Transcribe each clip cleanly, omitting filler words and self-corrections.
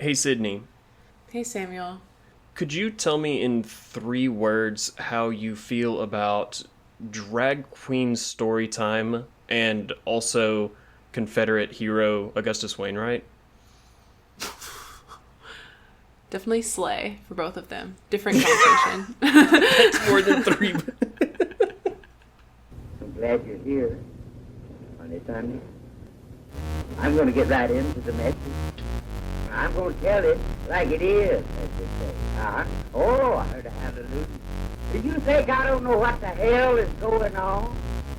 Hey, Sydney. Hey, Samuel. Could you tell me in 3 words how you feel about drag queen story time and also Confederate hero Augustus Wainwright? Definitely slay for both of them. Different conversation. That's more than 3. I'm glad you're here, honey Sunday. I'm going to get right into the message. I'm going to tell it like it is, as they say. Oh, I heard a hallelujah. Did you think I don't know what the hell is going on?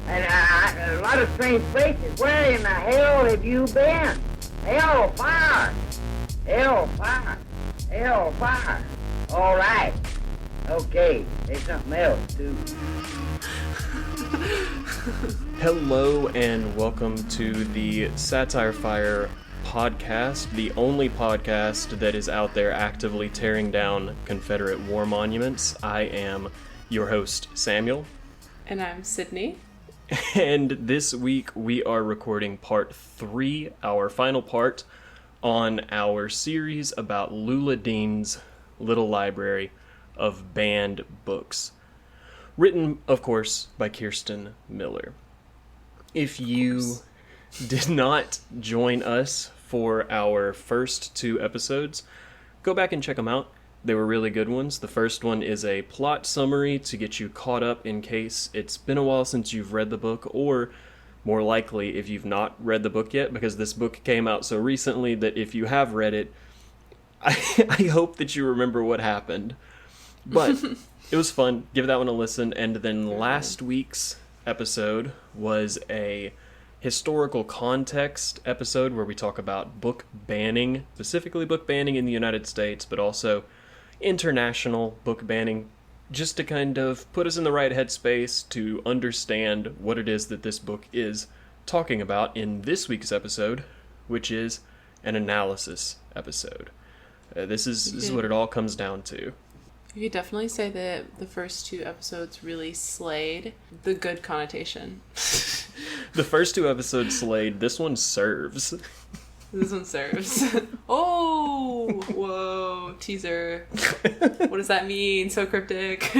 And a lot of strange places. Where in the hell have you been? Hell fire! Hell fire! Hell fire! All right. Okay, there's something else, too. Hello and welcome to the Satire Fire podcast, the only podcast that is out there actively tearing down Confederate war monuments. I am your host, Samuel. And I'm Sydney. And this week we are recording part 3, our final part, on our series about Lula Dean's Little Library of Banned Books. Written, of course, by Kirsten Miller. If you did not join us for our first 2 episodes, go back and check them out. They were really good ones. The first one is a plot summary to get you caught up in case it's been a while since you've read the book, or more likely if you've not read the book yet, because this book came out so recently that if you have read it, I hope that you remember what happened. But it was fun. Give that one a listen. And then last week's episode was a historical context episode where we talk about book banning, specifically book banning in the United States, but also international book banning, just to kind of put us in the right headspace to understand what it is that this book is talking about in this week's episode, which is an analysis episode. This is what it all comes down to. You could definitely say that the first 2 episodes really slayed the good connotation. The first 2 episodes slayed. This one serves. This one serves. Oh! Whoa. Teaser. What does that mean? So cryptic.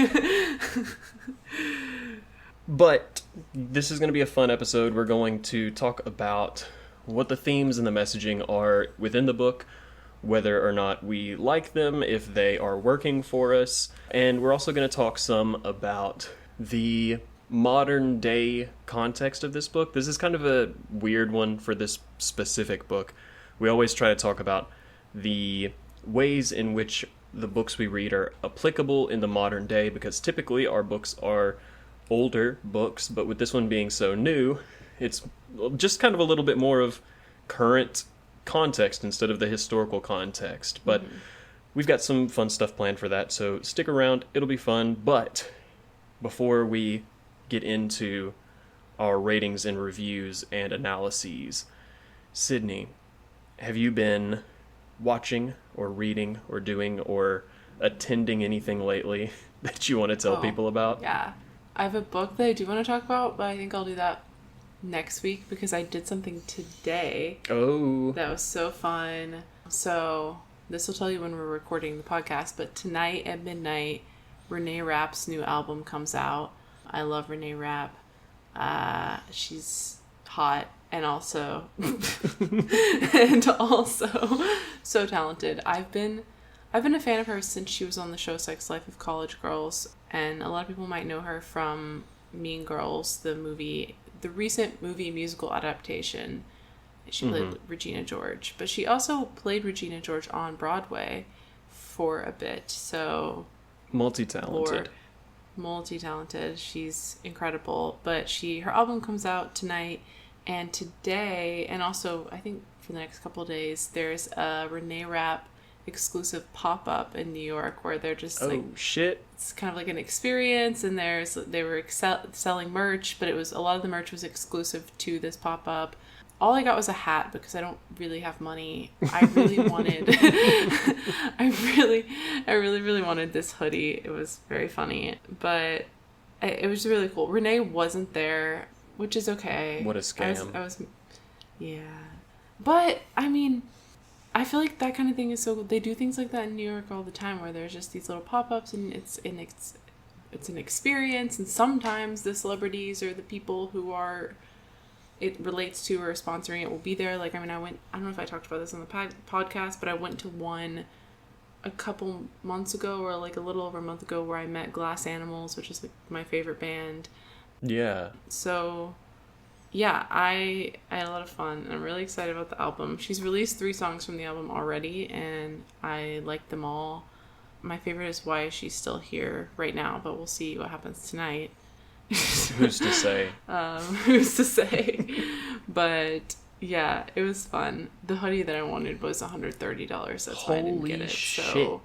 But this is going to be a fun episode. We're going to talk about what the themes and the messaging are within the book, whether or not we like them, if they are working for us. And we're also going to talk some about the modern day context of this book. This is kind of a weird one for this specific book. We always try to talk about the ways in which the books we read are applicable in the modern day, because typically our books are older books, but with this one being so new, it's just kind of a little bit more of current context instead of the historical context. But we've got some fun stuff planned for that, so stick around. It'll be fun. But before we get into our ratings and reviews and analyses, Sydney, have you been watching or reading or doing or attending anything lately that you want to tell people about? Yeah. I have a book that I do want to talk about, but I think I'll do that next week because I did something today. Oh. That was so fun. So this will tell you when we're recording the podcast, but tonight at midnight, Renee Rapp's new album comes out. I love Renee Rapp. She's hot and also so talented. I've been a fan of hers since she was on the show Sex Life of College Girls, and a lot of people might know her from Mean Girls, the recent movie musical adaptation. She played Regina George, but she also played Regina George on Broadway for a bit. So multi-talented. She's incredible. But her album comes out tonight, and today, and also I think for the next couple of days, there's a Renee Rapp exclusive pop-up in New York where they're just shit. It's kind of like an experience, and they were selling merch, but a lot of the merch was exclusive to this pop-up. All I got was a hat because I don't really have money. I really wanted I really wanted this hoodie. It was very funny, but it was really cool. Renee wasn't there, which is okay. What a scam. I was yeah. But I mean, I feel like that kind of thing is so... They do things like that in New York all the time, where there's just these little pop-ups, and it's an experience, and sometimes the celebrities or the people who are... it relates to or sponsoring it will be there. Like, I mean, I don't know if I talked about this on the podcast, but I went to one a couple months ago, or like a little over a month ago, where I met Glass Animals, which is like my favorite band. Yeah. So... yeah, I had a lot of fun, and I'm really excited about the album. She's released 3 songs from the album already, and I like them all. My favorite is Why Is She Still Here right now, but we'll see what happens tonight. Who's to say? Who's to say? But yeah, it was fun. The hoodie that I wanted was $130. That's why I didn't get it. Shit. So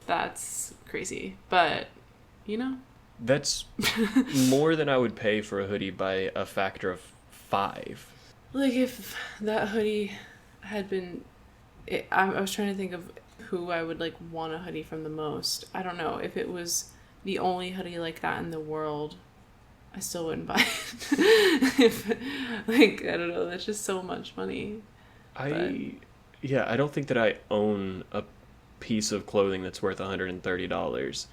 that's crazy. But, you know. That's more than I would pay for a hoodie by a factor of 5. Like, if that hoodie had been... I was trying to think of who I would, like, want a hoodie from the most. I don't know. If it was the only hoodie like that in the world, I still wouldn't buy it. Like, I don't know. That's just so much money. I don't think that I own a piece of clothing that's worth $130.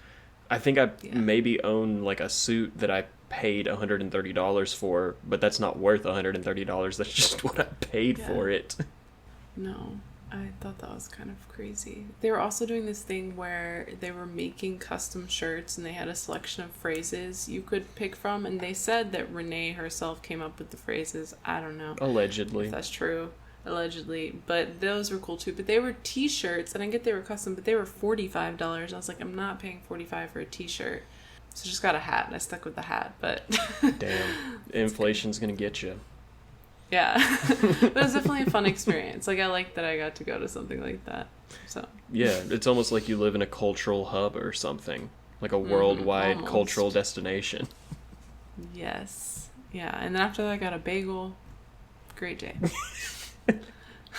I think I maybe own, like, a suit that I paid $130 for, but that's not worth $130. That's just what I paid for it. No, I thought that was kind of crazy. They were also doing this thing where they were making custom shirts, and they had a selection of phrases you could pick from, and they said that Renee herself came up with the phrases. I don't know. Allegedly. If that's true. Allegedly. But those were cool too. But they were t-shirts, and I get they were custom, but they were $45. I was like, I'm not paying $45 for a t-shirt. So I just got a hat, and I stuck with the hat, but... Damn. Inflation's gonna get you. Yeah. But it was definitely a fun experience. Like, I like that I got to go to something like that. So. Yeah, it's almost like you live in a cultural hub or something. Like a worldwide cultural destination. Yes. Yeah, and then after that I got a bagel. Great day.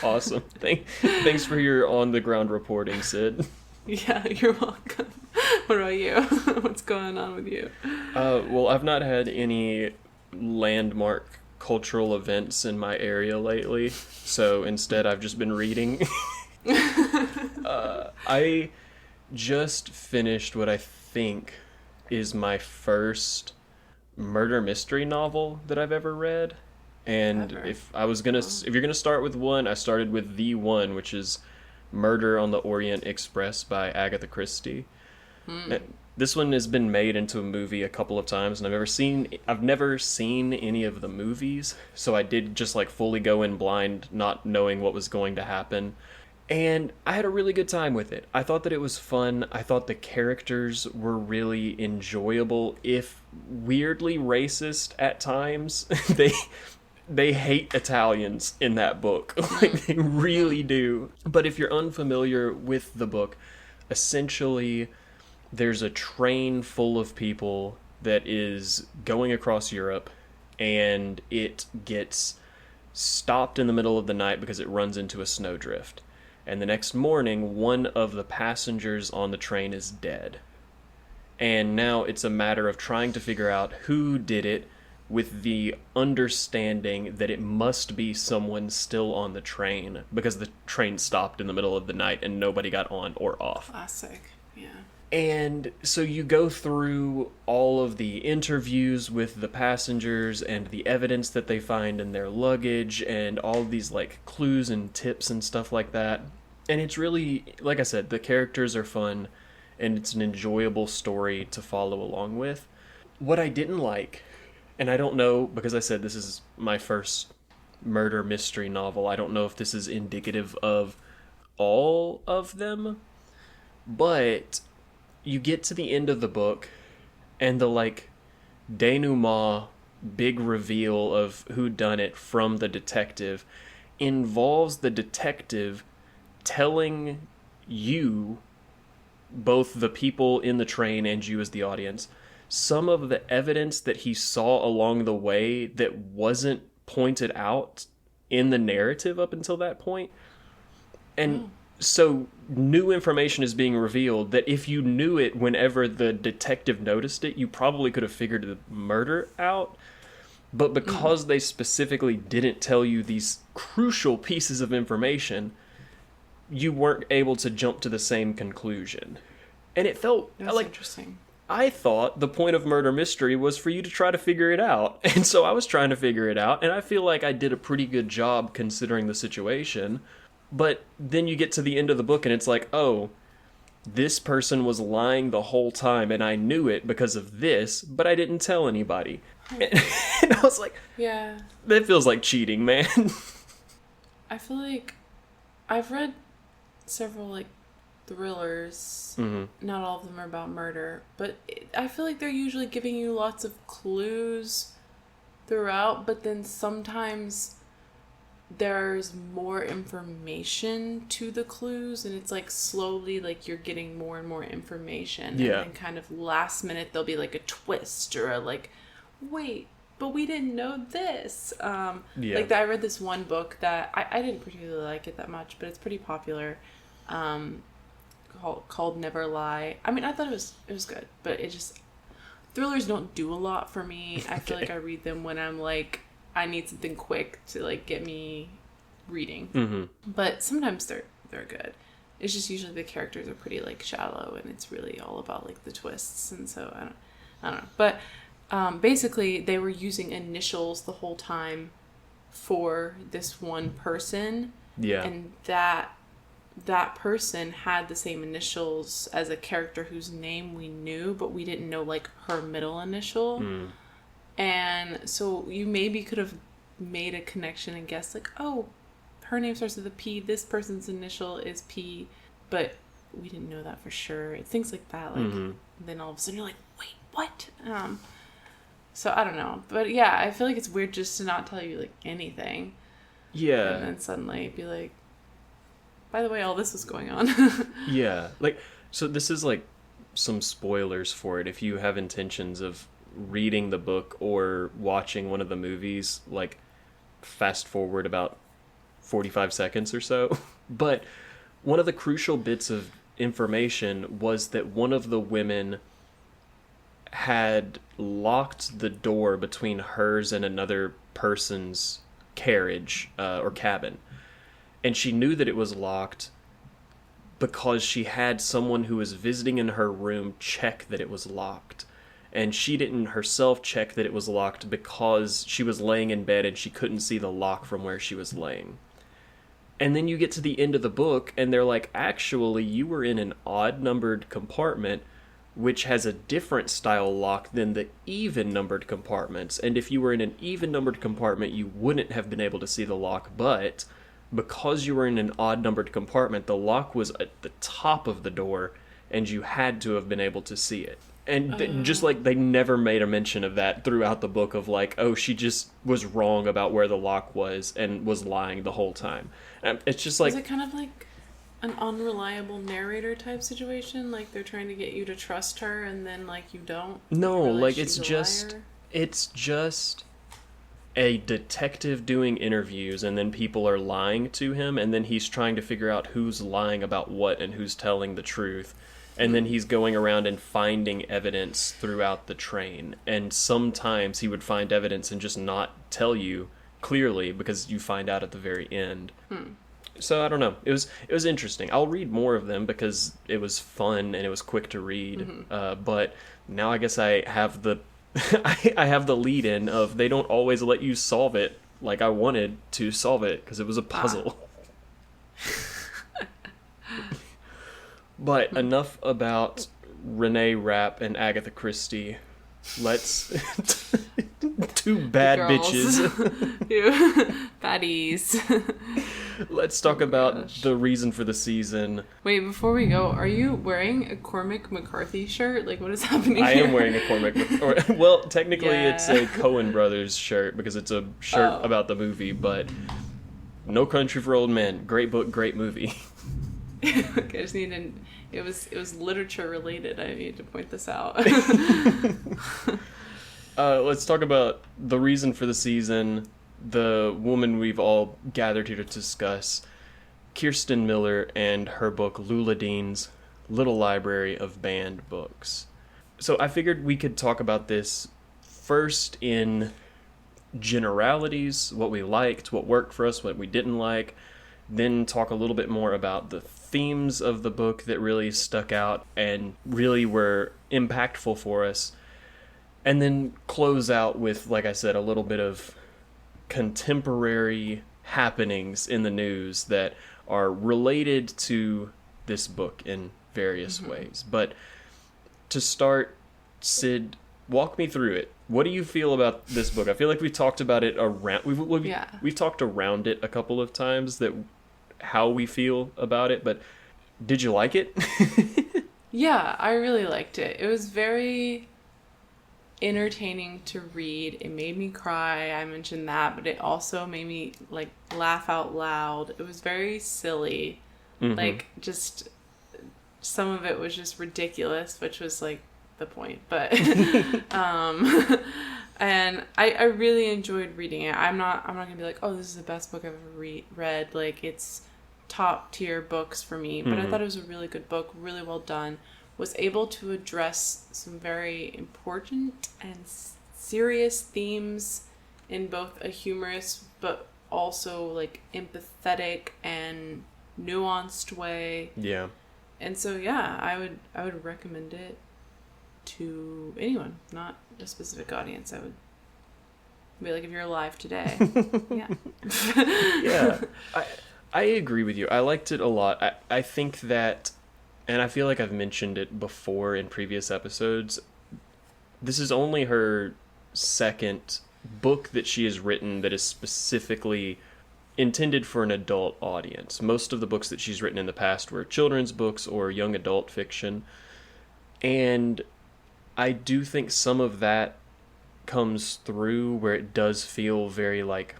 Awesome. Thanks for your on-the-ground reporting, Sid. Yeah, you're welcome. What about you? What's going on with you? Well, I've not had any landmark cultural events in my area lately, so instead I've just been reading. I just finished what I think is my first murder mystery novel that I've ever read. And if you're gonna start with one, I started with the one, which is Murder on the Orient Express by Agatha Christie. This one has been made into a movie a couple of times, and I've never seen any of the movies, so I did just like fully go in blind, not knowing what was going to happen. And I had a really good time with it. I thought that it was fun. I thought the characters were really enjoyable, if weirdly racist at times. They hate Italians in that book. Like, they really do. But if you're unfamiliar with the book, essentially there's a train full of people that is going across Europe, and it gets stopped in the middle of the night because it runs into a snowdrift. And the next morning, one of the passengers on the train is dead. And now it's a matter of trying to figure out who did it, with the understanding that it must be someone still on the train, because the train stopped in the middle of the night and nobody got on or off. Classic, yeah. And so you go through all of the interviews with the passengers and the evidence that they find in their luggage and all of these like clues and tips and stuff like that. And it's really, like I said, the characters are fun and it's an enjoyable story to follow along with. What I didn't like, and I don't know, because I said this is my first murder mystery novel, I don't know if this is indicative of all of them, but you get to the end of the book, and the, like, denouement, big reveal of who done it from the detective involves the detective telling you, both the people in the train and you as the audience, some of the evidence that he saw along the way that wasn't pointed out in the narrative up until that point. And so new information is being revealed that if you knew it whenever the detective noticed it, you probably could have figured the murder out. But because they specifically didn't tell you these crucial pieces of information, you weren't able to jump to the same conclusion. And it felt That's like interesting. I thought the point of murder mystery was for you to try to figure it out. And so I was trying to figure it out, and I feel like I did a pretty good job considering the situation. But then you get to the end of the book and it's like, oh, this person was lying the whole time and I knew it because of this, but I didn't tell anybody. And I was like, Yeah. that feels like cheating, man. I feel like I've read several, like, thrillers. Mm-hmm. Not all of them are about murder, but I feel like they're usually giving you lots of clues throughout, but then sometimes there's more information to the clues, and it's like slowly, like, you're getting more and more information. Yeah. And then kind of last minute there'll be like a twist or a like, wait, but we didn't know this. Yeah. Like, I read this one book that I didn't particularly like it that much, but it's pretty popular. Called Never Lie. I mean, I thought it was good, but it just, thrillers don't do a lot for me. I feel like I read them when I'm like, I need something quick to, like, get me reading. Mm-hmm. But sometimes they're good. It's just usually the characters are pretty, like, shallow, and it's really all about, like, the twists, and so I don't know. But basically, they were using initials the whole time for this one person. Yeah. And that person had the same initials as a character whose name we knew, but we didn't know, like, her middle initial. Mm. And so you maybe could have made a connection and guessed, like, oh, her name starts with a P, this person's initial is P, but we didn't know that for sure. Things like that, like, then all of a sudden you're like, wait, what? So I don't know. But yeah, I feel like it's weird just to not tell you, like, anything. Yeah. And then suddenly be like, by the way, all this was going on. Yeah. Like, so this is, like, some spoilers for it if you have intentions of reading the book or watching one of the movies, like, fast forward about 45 seconds or so. But one of the crucial bits of information was that one of the women had locked the door between hers and another person's carriage or cabin. And she knew that it was locked because she had someone who was visiting in her room check that it was locked. And she didn't herself check that it was locked because she was laying in bed and she couldn't see the lock from where she was laying. And then you get to the end of the book and they're like, actually, you were in an odd-numbered compartment which has a different style lock than the even-numbered compartments. And if you were in an even-numbered compartment, you wouldn't have been able to see the lock, but because you were in an odd-numbered compartment, the lock was at the top of the door and you had to have been able to see it. And just, like, they never made a mention of that throughout the book of, like, oh, she just was wrong about where the lock was and was lying the whole time. And it's just, like... Is it kind of like an unreliable narrator type situation? Like, they're trying to get you to trust her and then, like, you don't? No, like, it's just... a detective doing interviews and then people are lying to him and then he's trying to figure out who's lying about what and who's telling the truth. And then he's going around and finding evidence throughout the train. And sometimes he would find evidence and just not tell you clearly because you find out at the very end. So I don't know. It was interesting. I'll read more of them because it was fun and it was quick to read. But now I guess I have the I have the lead in of they don't always let you solve it like I wanted to solve it because it was a puzzle. But enough about Renee, Rapp, and Agatha Christie. Let's... Two bad bitches. Baddies. Let's talk about the reason for the season. Wait, before we go, are you wearing a Cormac McCarthy shirt? Like, what is happening I here? am wearing a Cormac... well, technically it's a Coen Brothers shirt because it's a shirt about the movie, but No Country for Old Men. Great book, great movie. Okay, I just needed... It was literature related. I need to point this out. Let's talk about the reason for the season, the woman we've all gathered here to discuss, Kirsten Miller and her book Lula Dean's Little Library of Banned Books. So I figured we could talk about this first in generalities, what we liked, what worked for us, what we didn't like, then talk a little bit more about the themes of the book that really stuck out and really were impactful for us, and then close out with, like I said, a little bit of contemporary happenings in the news that are related to this book in various ways. But to start, Sid, walk me through it. What do you feel about this book? I feel like we've talked about it around. We've talked around it a couple of times, that how we feel about it. But did you like it? Yeah, I really liked it. It was very entertaining to read. It made me cry. I mentioned that, but it also made me like laugh out loud. It was very silly. Like, just some of it was just ridiculous, which was like the point. But and I really enjoyed reading it. I'm not gonna be like, oh, this is the best book I've ever read. Like, it's top tier books for me, but I thought it was a really good book, really well done. Was able to address some very important and serious themes in both a humorous but also like empathetic and nuanced way. Yeah. And so yeah, I would recommend it to anyone, not a specific audience. I would be like, if you're alive today. Yeah. Yeah. I agree with you. I liked it a lot. I think that, and I feel like I've mentioned it before in previous episodes, this is only her second book that she has written that is specifically intended for an adult audience. Most of the books that she's written in the past were children's books or young adult fiction. And I do think some of that comes through, where it does feel very like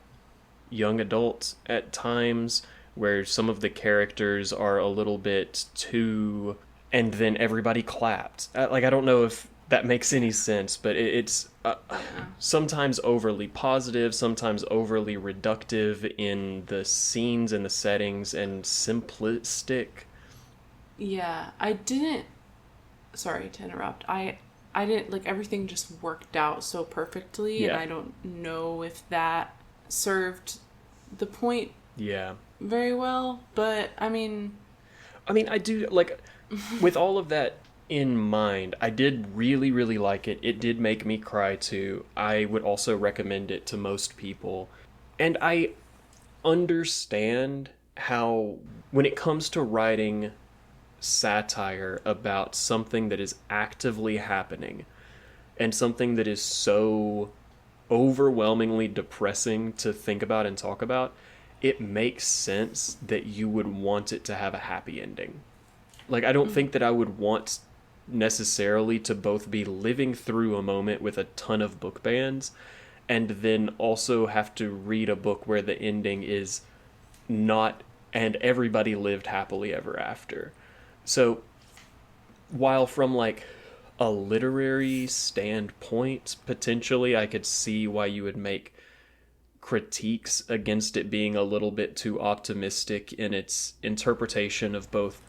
young adult at times, where some of the characters are a little bit too, and then everybody clapped. Like, I don't know if that makes any sense, but it's sometimes overly positive, sometimes overly reductive in the scenes and the settings, and simplistic. Yeah, sorry to interrupt. I didn't, like, everything just worked out so perfectly, and I don't know if that served the point very well, but I mean, I do, like, with all of that in mind, I did really, really like it. It did make me cry too. I would also recommend it to most people. And I understand how, when it comes to writing satire about something that is actively happening and something that is so overwhelmingly depressing to think about and talk about, it makes sense that you would want it to have a happy ending. Like, I don't think that I would want necessarily to both be living through a moment with a ton of book bans and then also have to read a book where the ending is not and everybody lived happily ever after. So while from like a literary standpoint, potentially I could see why you would make critiques against it being a little bit too optimistic in its interpretation of both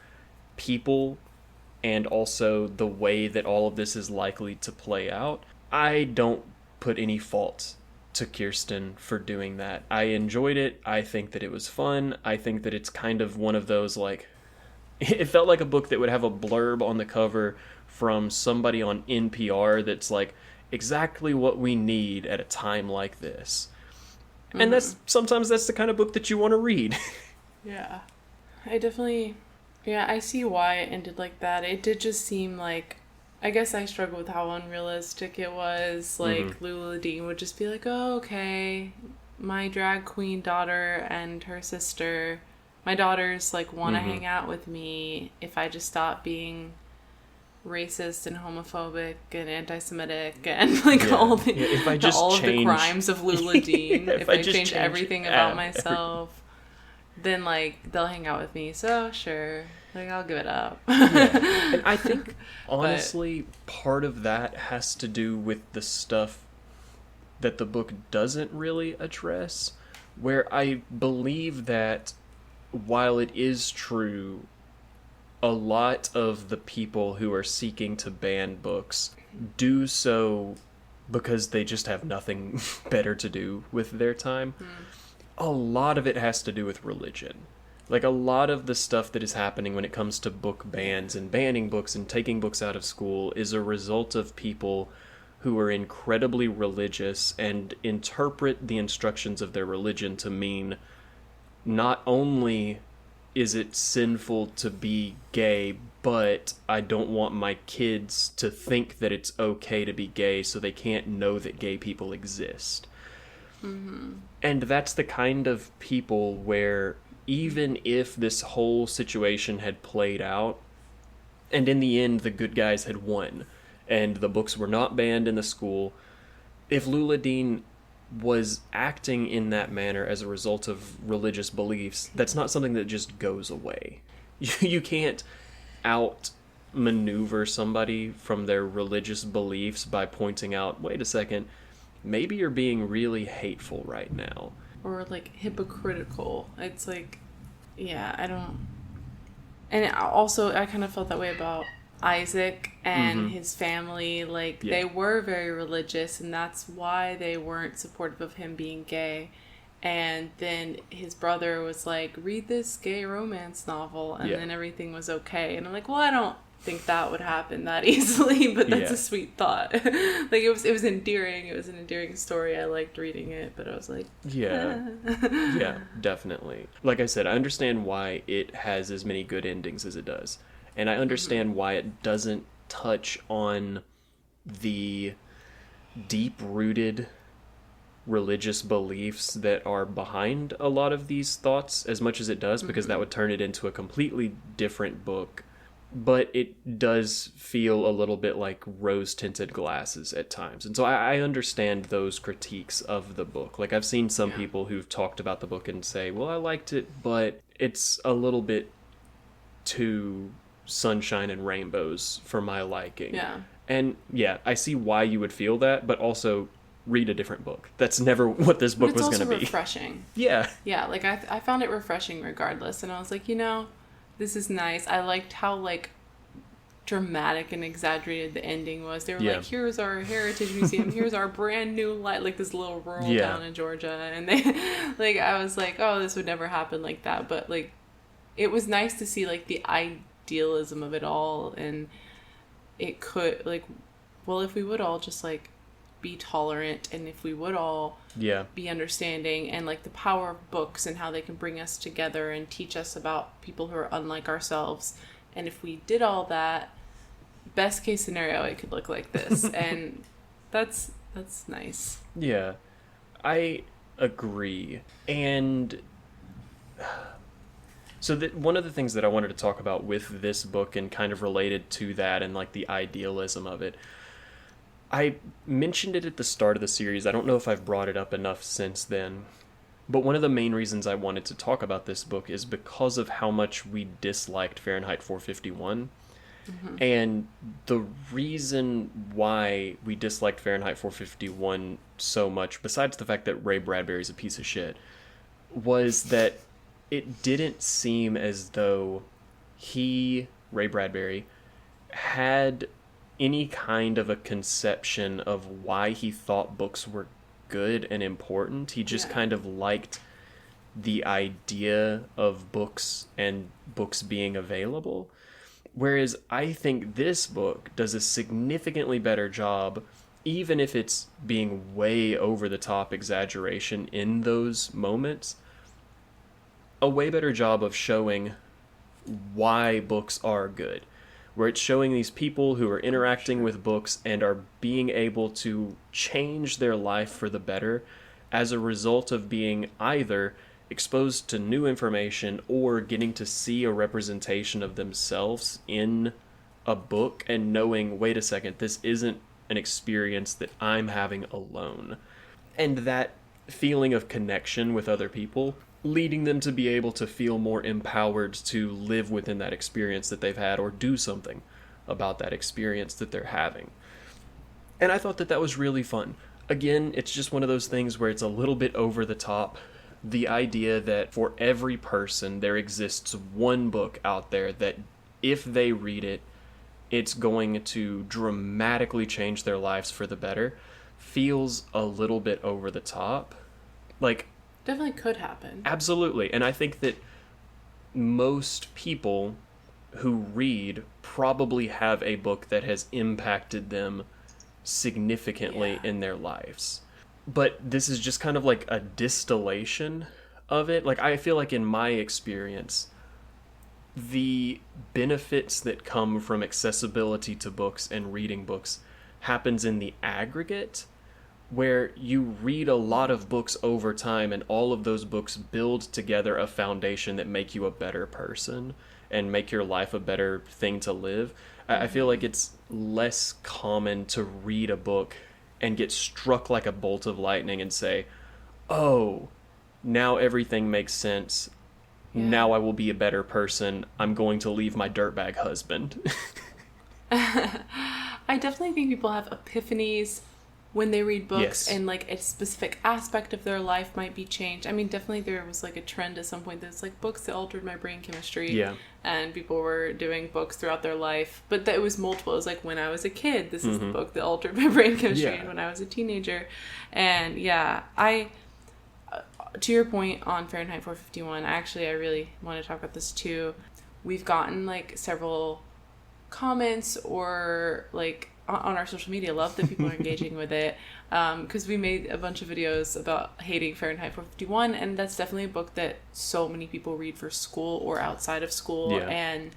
people and also the way that all of this is likely to play out, I don't put any fault to Kirsten for doing that. I enjoyed it. I think that it was fun. I think that it's kind of one of those, like, it felt like a book that would have a blurb on the cover from somebody on NPR that's like, exactly what we need at a time like this. And sometimes that's the kind of book that you want to read. Yeah. I see why it ended like that. It did just seem like, I guess I struggled with how unrealistic it was. Like, Lula Dean would just be like, oh, okay, my drag queen daughter and her sister, my daughters, like, want to hang out with me if I just stop being racist and homophobic and anti-Semitic and like all the the crimes of Lula Dean. If I change everything about myself, then like they'll hang out with me. So sure, like I'll give it up. And I think honestly, part of that has to do with the stuff that the book doesn't really address, where I believe that while it is true, a lot of the people who are seeking to ban books do so because they just have nothing better to do with their time. A lot of it has to do with religion. Like, a lot of the stuff that is happening when it comes to book bans and banning books and taking books out of school is a result of people who are incredibly religious and interpret the instructions of their religion to mean not only is it sinful to be gay, but I don't want my kids to think that it's okay to be gay, so they can't know that gay people exist. Mm-hmm. And that's the kind of people where even if this whole situation had played out, and in the end the good guys had won, and the books were not banned in the school, if Lula Dean was acting in that manner as a result of religious beliefs, that's not something that just goes away. You can't outmaneuver somebody from their religious beliefs by pointing out, wait a second, maybe you're being really hateful right now. Or, like, hypocritical. It's like, yeah, I don't... And also, I kind of felt that way about Isaac and his family. Like, they were very religious, and that's why they weren't supportive of him being gay. And then his brother was like, read this gay romance novel, and then everything was okay. And I'm like, well, I don't think that would happen that easily, but that's a sweet thought. Like, it was endearing. It was an endearing story. I liked reading it, but I was like, yeah, definitely. Like I said, I understand why it has as many good endings as it does, and I understand why it doesn't touch on the deep-rooted religious beliefs that are behind a lot of these thoughts as much as it does, because that would turn it into a completely different book. But it does feel a little bit like rose-tinted glasses at times. And so I understand those critiques of the book. Like, I've seen some people who've talked about the book and say, well, I liked it, but it's a little bit too sunshine and rainbows for my liking. yeah. And yeah, I see why you would feel that, but also read a different book. That's never what this book was going to be. It's also refreshing. Yeah. Yeah, like, I found it refreshing regardless. And I was like, this is nice. I liked how, like, dramatic and exaggerated the ending was. They were like, here's our heritage museum, here's our brand new light, like this little rural town in Georgia. And they, like, I was like, oh, this would never happen like that. But, like, it was nice to see, like, the idealism of it all. And it could, like, well, if we would all just, like, be tolerant, and if we would all be understanding, and, like, the power of books and how they can bring us together and teach us about people who are unlike ourselves, and if we did all that, best case scenario, it could look like this. And that's nice. Yeah, I agree. And so one of the things that I wanted to talk about with this book, and kind of related to that and, like, the idealism of it, I mentioned it at the start of the series. I don't know if I've brought it up enough since then. But one of the main reasons I wanted to talk about this book is because of how much we disliked Fahrenheit 451. And the reason why we disliked Fahrenheit 451 so much, besides the fact that Ray Bradbury's a piece of shit, was that it didn't seem as though Ray Bradbury, had any kind of a conception of why he thought books were good and important. He just kind of liked the idea of books and books being available. Whereas I think this book does a significantly better job, even if it's being way over the top exaggeration in those moments, a way better job of showing why books are good. Where it's showing these people who are interacting with books and are being able to change their life for the better as a result of being either exposed to new information or getting to see a representation of themselves in a book and knowing, wait a second, this isn't an experience that I'm having alone. And that feeling of connection with other people, leading them to be able to feel more empowered to live within that experience that they've had or do something about that experience that they're having. And I thought that was really fun. Again, it's just one of those things where it's a little bit over the top. The idea that for every person there exists one book out there that if they read it, it's going to dramatically change their lives for the better, feels a little bit over the top. Like, definitely could happen. Absolutely. And I think that most people who read probably have a book that has impacted them significantly in their lives. But this is just kind of like a distillation of it. Like, I feel like in my experience, the benefits that come from accessibility to books and reading books happens in the aggregate, where you read a lot of books over time and all of those books build together a foundation that make you a better person and make your life a better thing to live. I feel like it's less common to read a book and get struck like a bolt of lightning and say, oh, now everything makes sense. Yeah. Now I will be a better person. I'm going to leave my dirtbag husband. I definitely think people have epiphanies when they read books, and like a specific aspect of their life might be changed. I mean, definitely there was like a trend at some point that's like books that altered my brain chemistry. Yeah. And people were doing books throughout their life, but that it was multiple. It was like when I was a kid, this is the book that altered my brain chemistry, and when I was a teenager. And I to your point on Fahrenheit 451, I really want to talk about this too. We've gotten like several comments or like on our social media. Love that people are engaging with it, because we made a bunch of videos about hating Fahrenheit 451, and that's definitely a book that so many people read for school or outside of school. And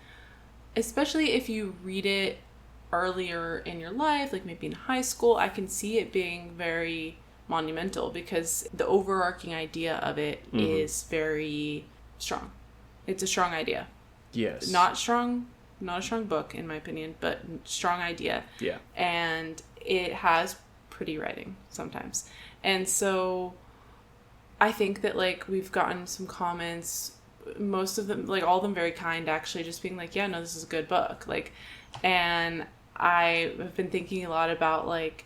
especially if you read it earlier in your life, like maybe in high school, I can see it being very monumental because the overarching idea of it is very strong. It's a strong idea. Yes. Not a strong book in my opinion, but strong idea. Yeah. And it has pretty writing sometimes. And so I think that like we've gotten some comments, most of them, like all of them very kind actually, just being like, yeah, no, this is a good book. Like, and I have been thinking a lot about like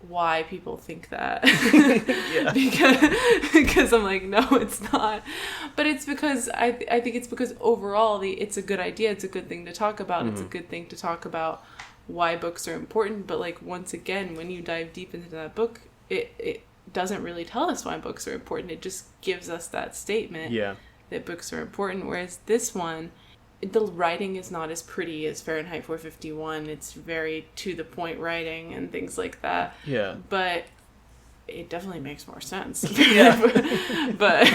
why people think that. because I'm like, no, it's not. But it's because I think it's because overall it's a good idea. It's a good thing to talk about. It's a good thing to talk about why books are important. But like once again, when you dive deep into that book, it doesn't really tell us why books are important. It just gives us that statement that books are important. Whereas this one, the writing is not as pretty as Fahrenheit 451. It's very to the point writing and things like that. Yeah. But it definitely makes more sense. but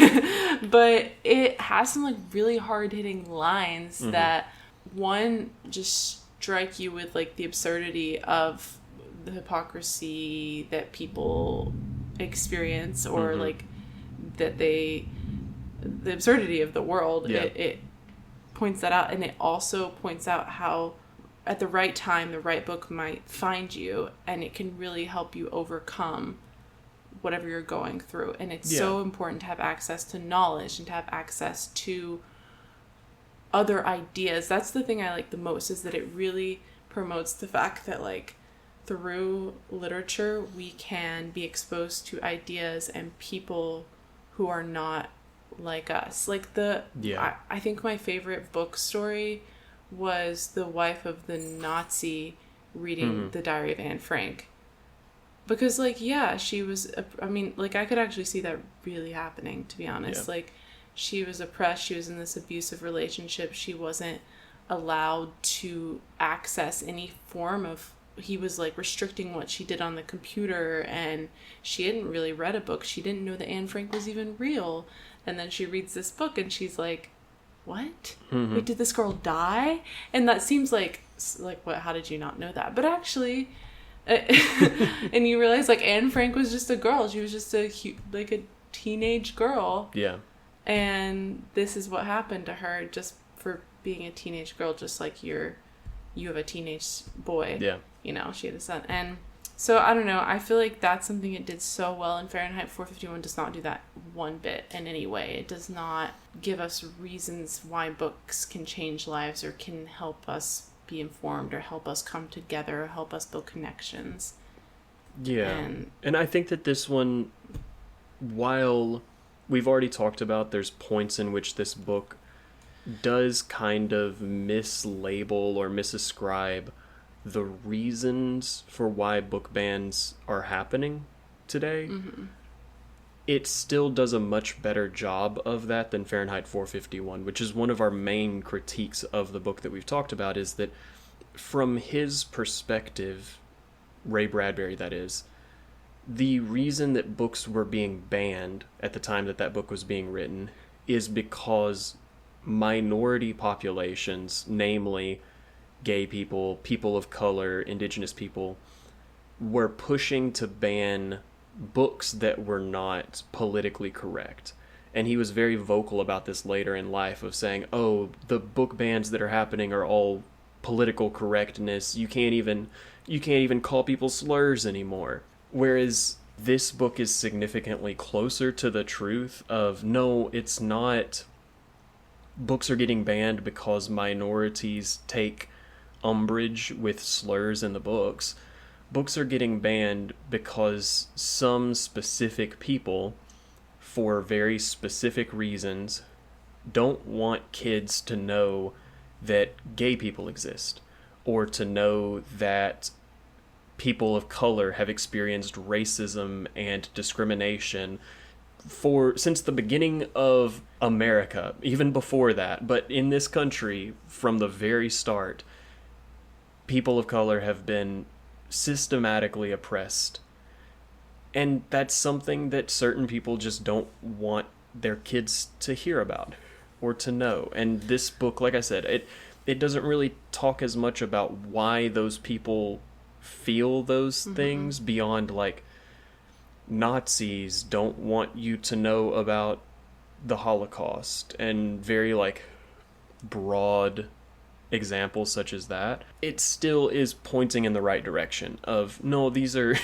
it has some like really hard hitting lines that one just strike you with like the absurdity of the hypocrisy that people experience, or like that the absurdity of the world. It points that out, and it also points out how at the right time the right book might find you, and it can really help you overcome whatever you're going through. And it's so important to have access to knowledge and to have access to other ideas. That's the thing I like the most, is that it really promotes the fact that like through literature we can be exposed to ideas and people who are not like us. Like I think my favorite book story was the wife of the Nazi reading the Diary of Anne Frank, because like she was I mean like I could actually see that really happening, to be honest. Like she was oppressed, she was in this abusive relationship, she wasn't allowed to access any form of, he was like restricting what she did on the computer, and she hadn't really read a book, she didn't know that Anne Frank was even real. And then she reads this book and she's like, what? Wait, did this girl die? And that seems like what, how did you not know that? But actually, and you realize like Anne Frank was just a girl. She was just a teenage girl. Yeah. And this is what happened to her just for being a teenage girl, just like you have a teenage boy. Yeah. You know, she had a son. And so, I don't know, I feel like that's something it did so well, and Fahrenheit 451 does not do that one bit in any way. It does not give us reasons why books can change lives or can help us be informed or help us come together or help us build connections. Yeah. And I think that this one, while we've already talked about there's points in which this book does kind of mislabel or misascribe the reasons for why book bans are happening today. it still does a much better job of that than Fahrenheit 451, which is one of our main critiques of the book that we've talked about, is that from his perspective, Ray Bradbury that is, the reason that books were being banned at the time that that book was being written is because minority populations, namely gay people, people of color, indigenous people, were pushing to ban books that were not politically correct. And he was very vocal about this later in life, of saying, oh, the book bans that are happening are all political correctness. You can't even call people slurs anymore. Whereas this book is significantly closer to the truth of, no, it's not. Books are getting banned because minorities take umbrage with slurs in the books. Books are getting banned because some specific people, for very specific reasons, don't want kids to know that gay people exist, or to know that people of color have experienced racism and discrimination since the beginning of America, even before that. But in this country, from the very start, people of color have been systematically oppressed. And that's something that certain people just don't want their kids to hear about or to know. And this book, like I said, it doesn't really talk as much about why those people feel those things, beyond like, Nazis don't want you to know about the Holocaust, and very like broad examples such as that. It still is pointing in the right direction of, no, these are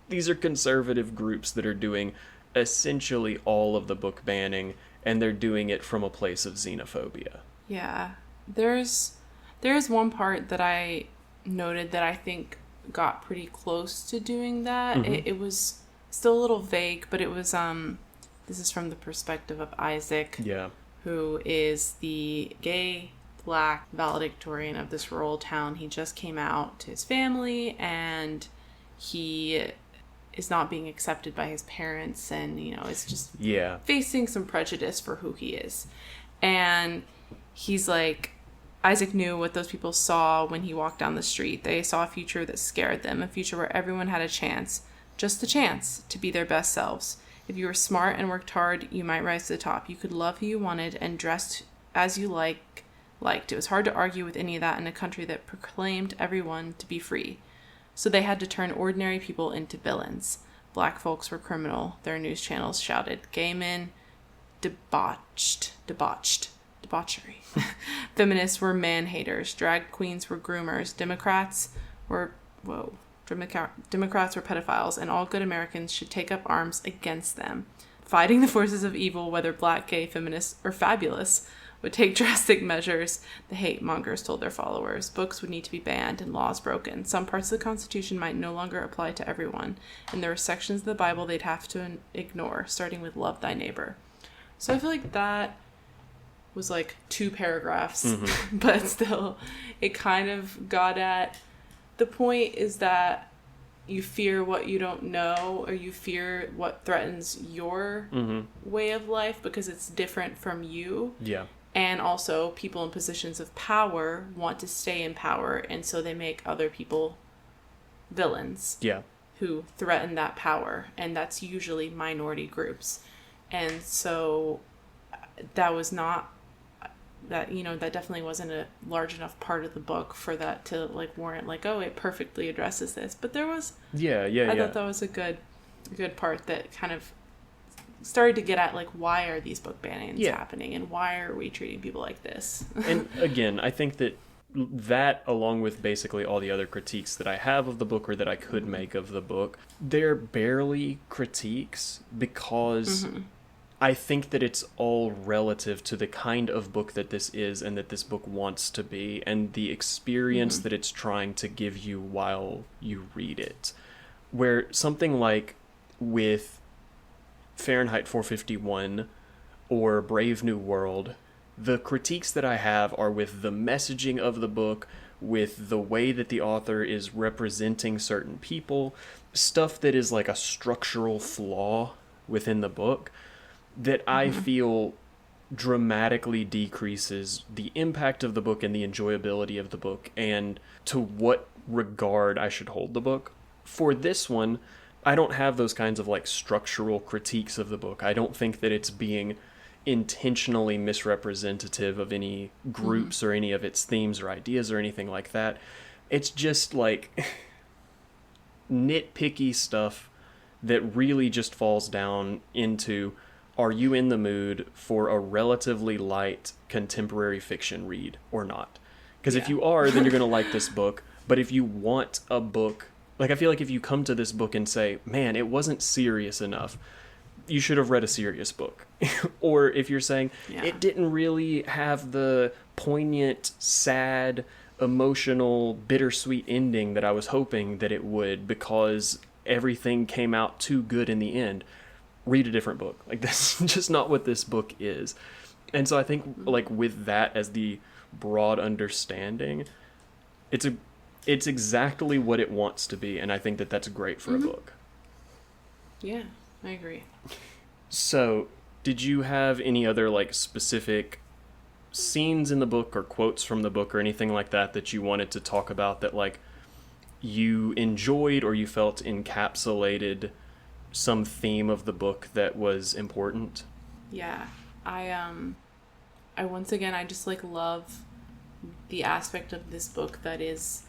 these are conservative groups that are doing essentially all of the book banning, and they're doing it from a place of xenophobia. Yeah. There's one part that I noted that I think got pretty close to doing that. It was still a little vague, but it was this is from the perspective of Isaac, who is the gay Black valedictorian of this rural town. He just came out to his family, and he is not being accepted by his parents, and is just facing some prejudice for who he is. And he's like, Isaac knew what those people saw when he walked down the street. They saw a future that scared them, a future where everyone had a chance, just a chance, to be their best selves. If you were smart and worked hard, you might rise to the top. You could love who you wanted and dress as you liked. It was hard to argue with any of that in a country that proclaimed everyone to be free. So they had to turn ordinary people into villains. Black folks were criminal, their news channels shouted. Gay men, debauchery. Feminists were man-haters. Drag queens were groomers. Democrats were pedophiles, and all good Americans should take up arms against them. Fighting the forces of evil, whether black, gay, feminist, or fabulous, would take drastic measures, the hate mongers told their followers. Books would need to be banned and laws broken. Some parts of the Constitution might no longer apply to everyone, and there were sections of the Bible they'd have to ignore, starting with love thy neighbor. So I feel like that was like 2 paragraphs, but still, it kind of got at the point is that you fear what you don't know, or you fear what threatens your way of life because it's different from you. Yeah. And also, people in positions of power want to stay in power, and so they make other people villains. Yeah. Who threaten that power, and that's usually minority groups. And so that was not that, that definitely wasn't a large enough part of the book for that to like warrant like, oh, it perfectly addresses this. But there was I thought that was a good part that kind of started to get at like, why are these book bannings happening, and why are we treating people like this? And again, I think that along with basically all the other critiques that I have of the book, or that I could make of the book, they're barely critiques, because I think that it's all relative to the kind of book that this is, and that this book wants to be, and the experience that it's trying to give you while you read it. Where something like with Fahrenheit 451 or Brave New World, the critiques that I have are with the messaging of the book, with the way that the author is representing certain people, stuff that is like a structural flaw within the book that I feel dramatically decreases the impact of the book and the enjoyability of the book and to what regard I should hold the book. For this one, I don't have those kinds of like structural critiques of the book. I don't think that it's being intentionally misrepresentative of any groups or any of its themes or ideas or anything like that. It's just like nitpicky stuff that really just falls down into, are you in the mood for a relatively light contemporary fiction read or not? Because if you are, then you're going to like this book. But if you want a book, like I feel like if you come to this book and say, man, it wasn't serious enough, you should have read a serious book. Or if you're saying it didn't really have the poignant, sad, emotional, bittersweet ending that I was hoping that it would because everything came out too good in the end, read a different book. Like, that's just not what this book is. And so I think, like, with that as the broad understanding, it's exactly what it wants to be, and I think that that's great for a book. Yeah, I agree. So, did you have any other, like, specific scenes in the book or quotes from the book or anything like that that you wanted to talk about that, like, you enjoyed or you felt encapsulated some theme of the book that was important? Yeah. I once again, I just, like, love the aspect of this book that is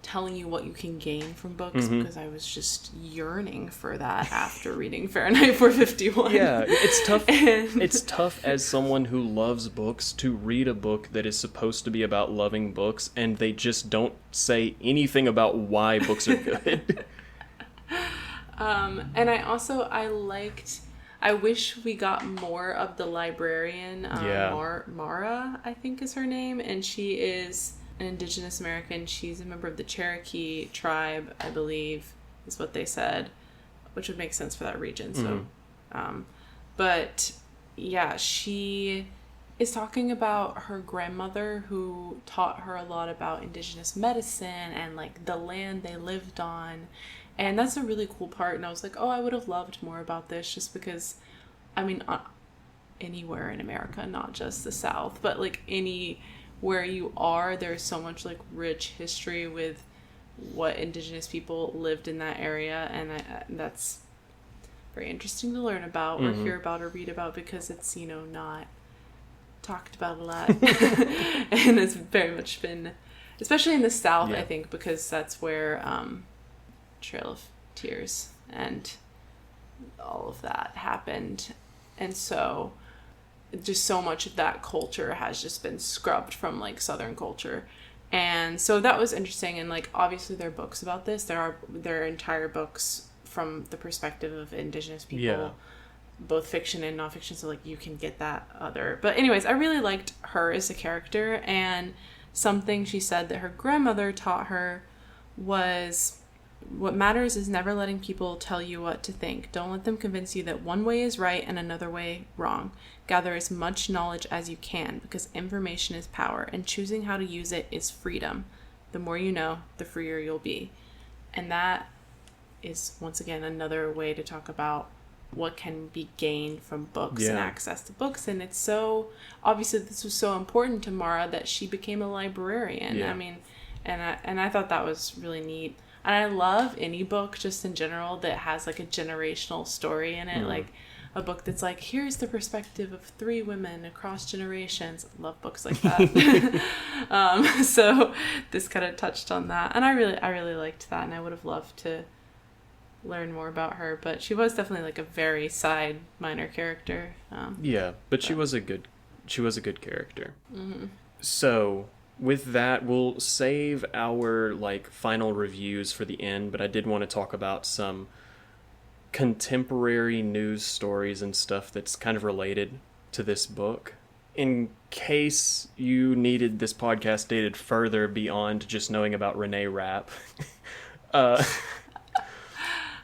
telling you what you can gain from books, because I was just yearning for that after reading Fahrenheit 451. Yeah, it's tough. It's tough as someone who loves books to read a book that is supposed to be about loving books, and they just don't say anything about why books are good. And I wish we got more of the librarian, Mara, I think is her name, and she is an Indigenous American. She's a member of the Cherokee tribe, I believe, is what they said, which would make sense for that region. So, but yeah, she is talking about her grandmother who taught her a lot about Indigenous medicine and, like, the land they lived on. And that's a really cool part. And I was like, oh, I would have loved more about this, just because, I mean, anywhere in America, not just the South, but, like, where you are, there's so much, like, rich history with what Indigenous people lived in that area. And that's very interesting to learn about or hear about or read about, because it's, you know, not talked about a lot. And it's very much been, especially in the South, I think, because that's where Trail of Tears and all of that happened. And so just so much of that culture has just been scrubbed from, like, Southern culture. And so that was interesting. And, like, obviously there are books about this. There are entire books from the perspective of Indigenous people, both fiction and nonfiction. So, like, you can get that other. But anyways, I really liked her as a character. And something she said that her grandmother taught her was, what matters is never letting people tell you what to think. Don't let them convince you that one way is right and another way wrong. Gather as much knowledge as you can, because information is power, and choosing how to use it is freedom. The more you know, the freer you'll be. And that is, once again, another way to talk about what can be gained from books and access to books. And it's so, obviously this was so important to Mara that she became a librarian. I mean, and I thought that was really neat. And I love any book just in general that has, like, a generational story in it. Like a book that's like, here's the perspective of 3 women across generations. I love books like that. So this kind of touched on that. And I really liked that. And I would have loved to learn more about her. But she was definitely, like, a very side minor character. But she was a good character. So with that, we'll save our, like, final reviews for the end, but I did want to talk about some contemporary news stories and stuff that's kind of related to this book. In case you needed this podcast dated further beyond just knowing about Renee Rapp, a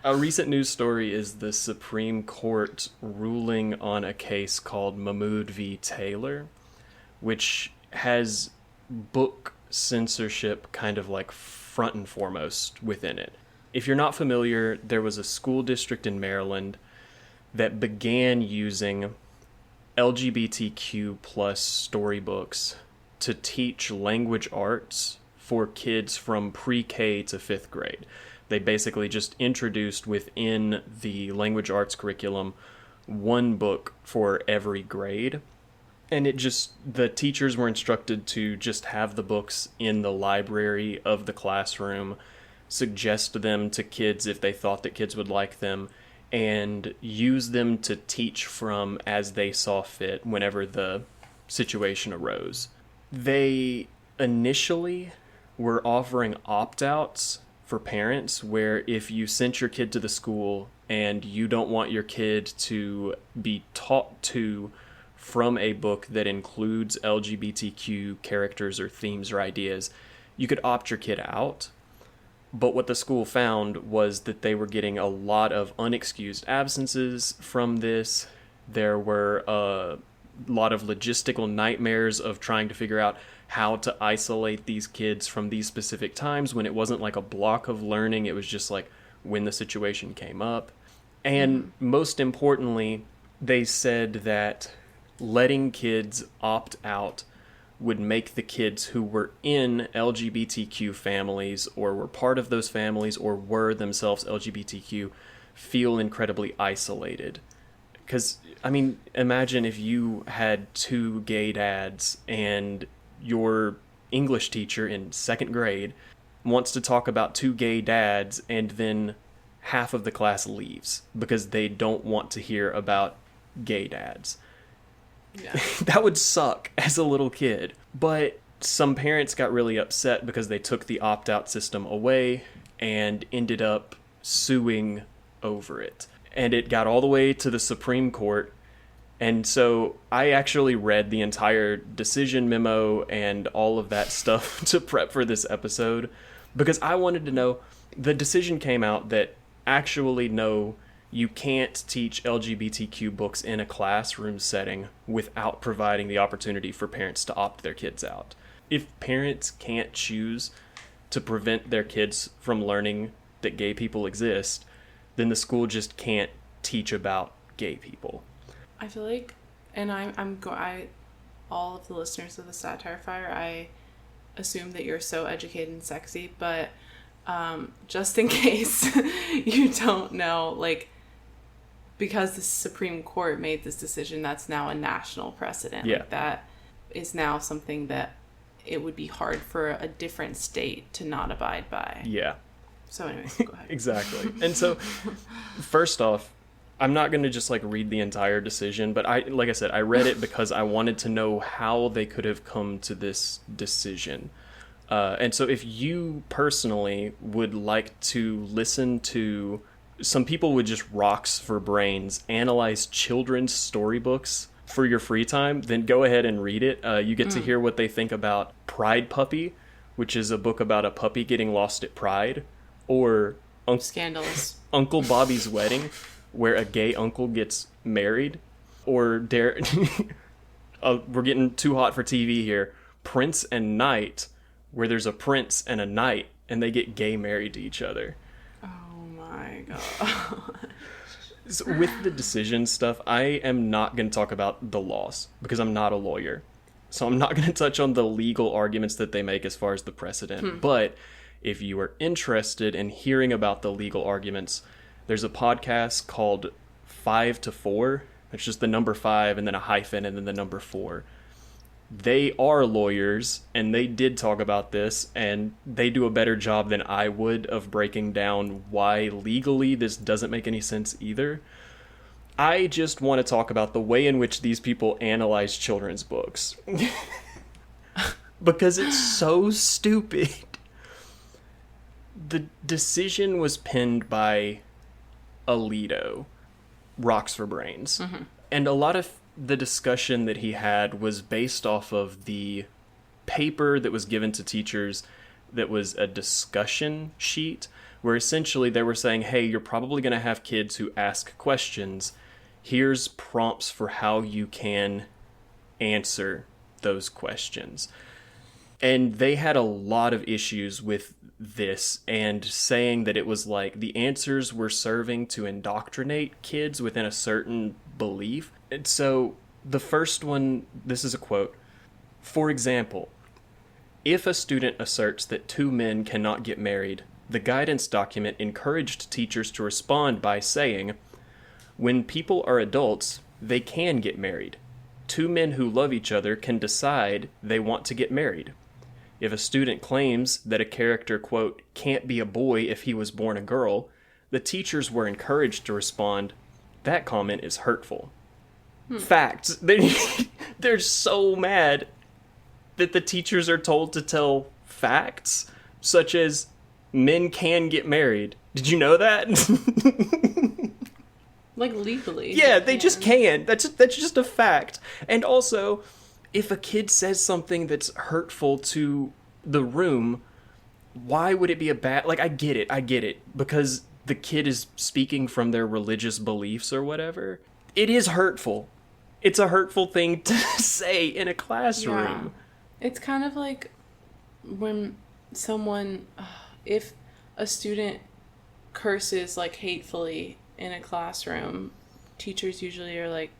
recent news story is the Supreme Court ruling on a case called Mahmoud v. Taylor, which has book censorship kind of, like, front and foremost within it. If you're not familiar, there was a school district in Maryland that began using LGBTQ plus storybooks to teach language arts for kids from pre-K to 5th grade. They basically just introduced within the language arts curriculum one book for every grade. And the teachers were instructed to just have the books in the library of the classroom, suggest them to kids if they thought that kids would like them, and use them to teach from as they saw fit whenever the situation arose. They initially were offering opt-outs for parents where if you sent your kid to the school and you don't want your kid to be taught to from a book that includes LGBTQ characters or themes or ideas, you could opt your kid out. But what the school found was that they were getting a lot of unexcused absences from this. There were a lot of logistical nightmares of trying to figure out how to isolate these kids from these specific times when it wasn't like a block of learning. It was just like when the situation came up. And most importantly, they said that letting kids opt out would make the kids who were in LGBTQ families or were part of those families or were themselves LGBTQ feel incredibly isolated. Because, I mean, imagine if you had 2 gay dads and your English teacher in 2nd grade wants to talk about 2 gay dads and then half of the class leaves because they don't want to hear about gay dads. Yeah. That would suck as a little kid. But some parents got really upset because they took the opt-out system away and ended up suing over it. And it got all the way to the Supreme Court. And so I actually read the entire decision memo and all of that stuff to prep for this episode because I wanted to know. The decision came out that actually no, you can't teach LGBTQ books in a classroom setting without providing the opportunity for parents to opt their kids out. If parents can't choose to prevent their kids from learning that gay people exist, then the school just can't teach about gay people. I feel like, and all of the listeners of the Satire Fire, I assume that you're so educated and sexy, but just in case you don't know, like, because the Supreme Court made this decision, that's now a national precedent. Yeah. Like, that is now something that it would be hard for a different state to not abide by. Yeah. So anyways, go ahead. Exactly. And so, first off, I'm not going to just like read the entire decision, but like I said, I read it because I wanted to know how they could have come to this decision. And so if you personally would like to listen to some people with just rocks for brains analyze children's storybooks for your free time, then go ahead and read it. You get to hear what they think about Pride Puppy, which is a book about a puppy getting lost at Pride, or Scandalous. Uncle Bobby's Wedding, where a gay uncle gets married, or we're getting too hot for TV here, Prince and Knight, where there's a prince and a knight, and they get gay married to each other. Oh my god. So with the decision stuff, I am not going to talk about the loss, because I'm not a lawyer. So I'm not going to touch on the legal arguments that they make as far as the precedent. But if you are interested in hearing about the legal arguments, there's a podcast called 5 to 4. It's just the number 5 and then a hyphen and then the number 4. They are lawyers, and they did talk about this, and they do a better job than I would of breaking down why legally this doesn't make any sense either. I just want to talk about the way in which these people analyze children's books. Because it's so stupid. The decision was penned by Alito, Rocks for Brains. Mm-hmm. And a lot of the discussion that he had was based off of the paper that was given to teachers that was a discussion sheet, where essentially they were saying, hey, you're probably going to have kids who ask questions. Here's prompts for how you can answer those questions. And they had a lot of issues with this and saying that it was like the answers were serving to indoctrinate kids within a certain belief. And so the first one, this is a quote. For example, if a student asserts that two men cannot get married, the guidance document encouraged teachers to respond by saying, when people are adults, they can get married. Two men who love each other can decide they want to get married. If a student claims that a character, quote, can't be a boy if he was born a girl, the teachers were encouraged to respond, that comment is hurtful. Facts. They're so mad that the teachers are told to tell facts, such as men can get married. Did you know that? Like legally. Yeah, they just can. That's just a fact. And also, if a kid says something that's hurtful to the room, why would it be a bad... Like, I get it. Because the kid is speaking from their religious beliefs or whatever. It is hurtful. It's a hurtful thing to say in a classroom. Yeah. It's kind of like when someone... If a student curses, like, hatefully in a classroom, teachers usually are like,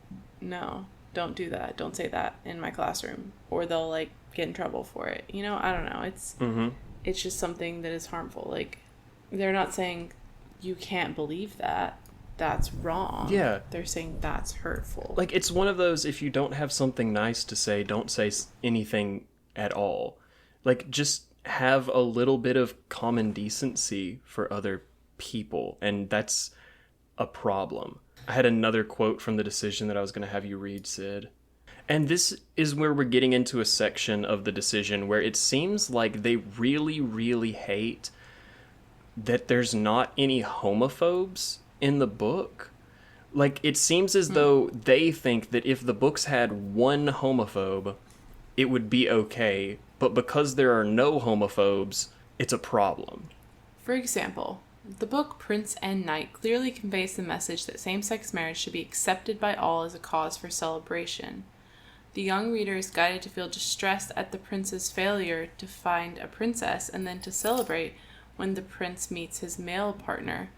no, don't do that. Don't say that in my classroom. Or they'll, like, get in trouble for it. You know, I don't know. It's just something that is harmful. Like, they're not saying you can't believe that. That's wrong. Yeah. They're saying that's hurtful. Like, it's one of those, if you don't have something nice to say, don't say anything at all. Like, just have a little bit of common decency for other people. And that's a problem. I had another quote from the decision that I was going to have you read, Sid. And this is where we're getting into a section of the decision where it seems like they really, really hate that there's not any homophobes in the book. Like, it seems as though they think that if the books had one homophobe, it would be okay. But because there are no homophobes, it's a problem. For example, the book Prince and Knight clearly conveys the message that same-sex marriage should be accepted by all as a cause for celebration. The young reader is guided to feel distressed at the prince's failure to find a princess and then to celebrate when the prince meets his male partner.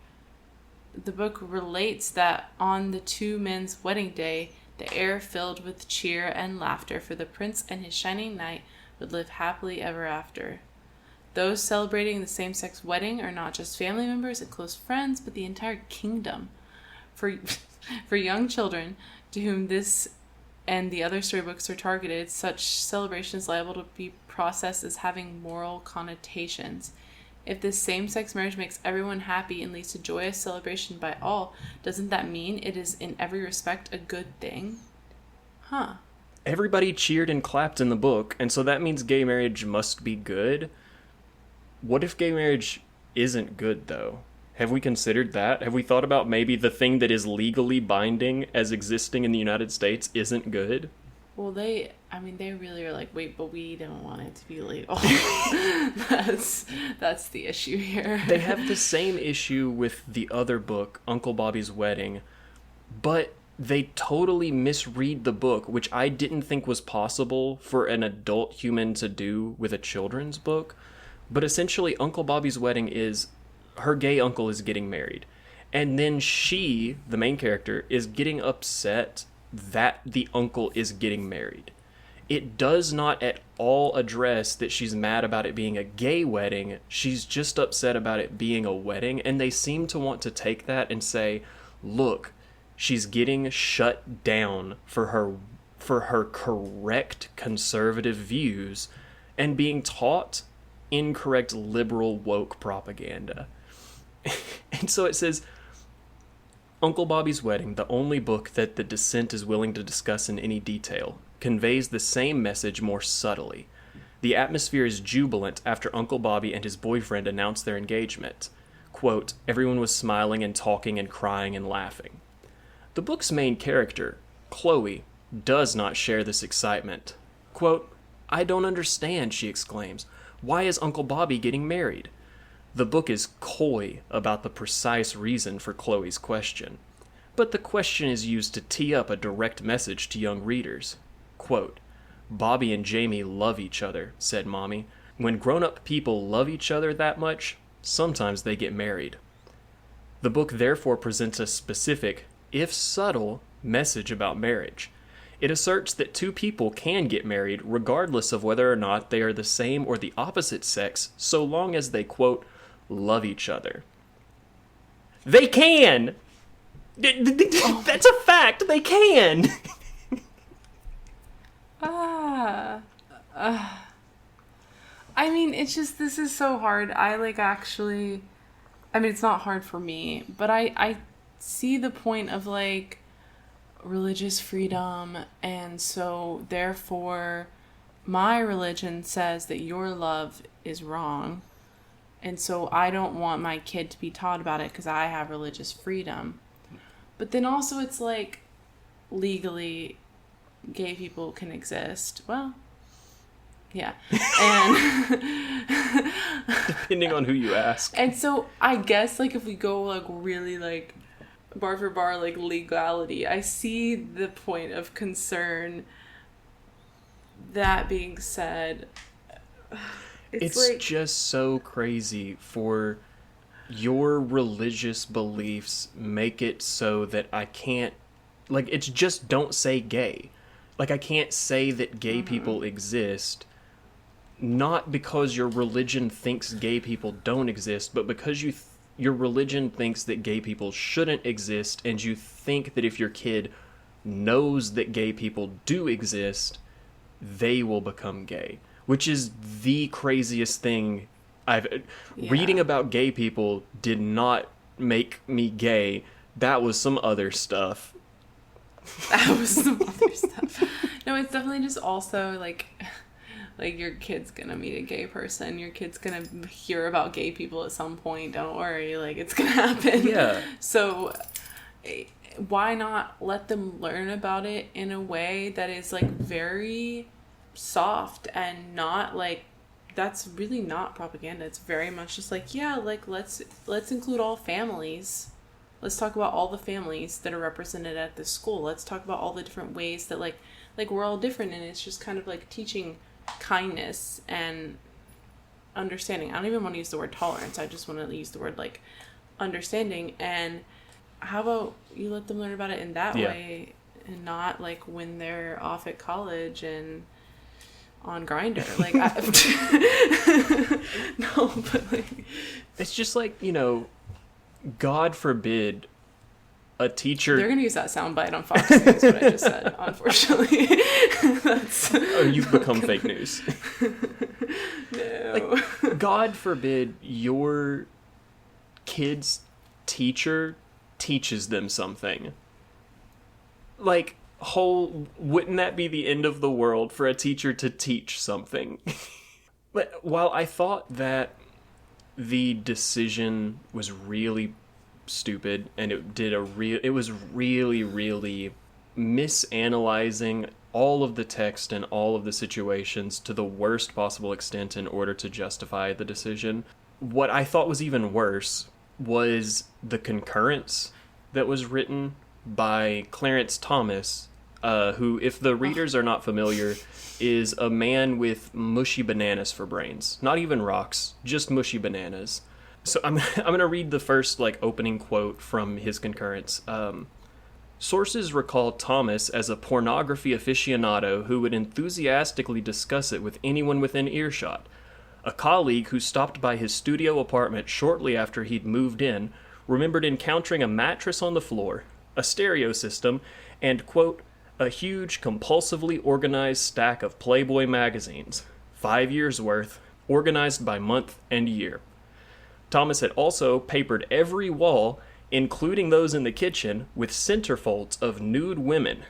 The book relates that on the two men's wedding day, the air filled with cheer and laughter, for the prince and his shining knight would live happily ever after. Those celebrating the same-sex wedding are not just family members and close friends, but the entire kingdom. For young children to whom this and the other storybooks are targeted, such celebration is liable to be processed as having moral connotations. If this same-sex marriage makes everyone happy and leads to joyous celebration by all, doesn't that mean it is in every respect a good thing? Huh. Everybody cheered and clapped in the book, and so that means gay marriage must be good. What if gay marriage isn't good, though? Have we considered that? Have we thought about maybe the thing that is legally binding as existing in the United States isn't good? Well, they really are like, wait, but we don't want it to be legal. That's the issue here. They have the same issue with the other book, Uncle Bobby's Wedding, but they totally misread the book, which I didn't think was possible for an adult human to do with a children's book. But essentially, Uncle Bobby's Wedding is her gay uncle is getting married. And then she, the main character, is getting upset that the uncle is getting married. It does not at all address that she's mad about it being a gay wedding. She's just upset about it being a wedding. And they seem to want to take that and say, look, she's getting shut down for her correct conservative views and being taught incorrect liberal woke propaganda. And so it says, Uncle Bobby's Wedding, the only book that the dissent is willing to discuss in any detail, conveys the same message more subtly. The atmosphere is jubilant after Uncle Bobby and his boyfriend announced their engagement. Quote, everyone was smiling and talking and crying and laughing. The book's main character, Chloe, does not share this excitement. Quote, I don't understand, she exclaims. Why is Uncle Bobby getting married? The book is coy about the precise reason for Chloe's question, but the question is used to tee up a direct message to young readers. Quote, Bobby and Jamie love each other, said Mommy. When grown-up people love each other that much, sometimes they get married. The book therefore presents a specific, if subtle, message about marriage. It asserts that two people can get married regardless of whether or not they are the same or the opposite sex, so long as they, quote, love each other. They can! That's a fact! They can! I mean, it's just, this is so hard. It's not hard for me, but I see the point of, like, religious freedom, and so therefore my religion says that your love is wrong, and so I don't want my kid to be taught about it because I have religious freedom. But then also it's like, legally gay people can exist. Well, yeah. And depending on who you ask. And so I guess, like, if we go, like, really, like, bar for bar, like, legality, I see the point of concern. That being said, it's like, just so crazy for your religious beliefs make it so that I can't, like, it's just don't say gay. Like, I can't say that gay people exist, not because your religion thinks gay people don't exist, but because your religion thinks that gay people shouldn't exist, and you think that if your kid knows that gay people do exist, they will become gay. Which is the craziest thing reading about gay people did not make me gay. That was some other stuff. That was some other stuff. No, it's definitely just also, like your kid's gonna meet a gay person. Your kid's gonna hear about gay people at some point. Don't worry. Like, it's gonna happen. Yeah. So why not let them learn about it in a way that is, like, very soft and not, like, that's really not propaganda. It's very much just like, yeah, like, let's include all families. Let's talk about all the families that are represented at this school. Let's talk about all the different ways that, like we're all different, and it's just kind of like teaching kindness and understanding. I don't even want to use the word tolerance. I just want to use the word, like, understanding. And how about you let them learn about it in that way, and not, like, when they're off at college and on Grindr. Like, no, but, like, it's just like, you know, God forbid a teacher... They're going to use that soundbite on Fox News, what I just said, unfortunately. Oh, you've become fake news. No. Like, God forbid your kid's teacher teaches them something. Like, wouldn't that be the end of the world for a teacher to teach something? But while I thought that the decision was really stupid, and it was really, really misanalyzing all of the text and all of the situations to the worst possible extent in order to justify the decision, what I thought was even worse was the concurrence that was written by Clarence Thomas, who, if the readers are not familiar, is a man with mushy bananas for brains. Not even rocks, just mushy bananas. So I'm going to read the first, like, opening quote from his concurrence. Sources recall Thomas as a pornography aficionado who would enthusiastically discuss it with anyone within earshot. A colleague who stopped by his studio apartment shortly after he'd moved in remembered encountering a mattress on the floor, a stereo system, and, quote, a huge, compulsively organized stack of Playboy magazines, 5 years' worth, organized by month and year. Thomas had also papered every wall, including those in the kitchen, with centerfolds of nude women,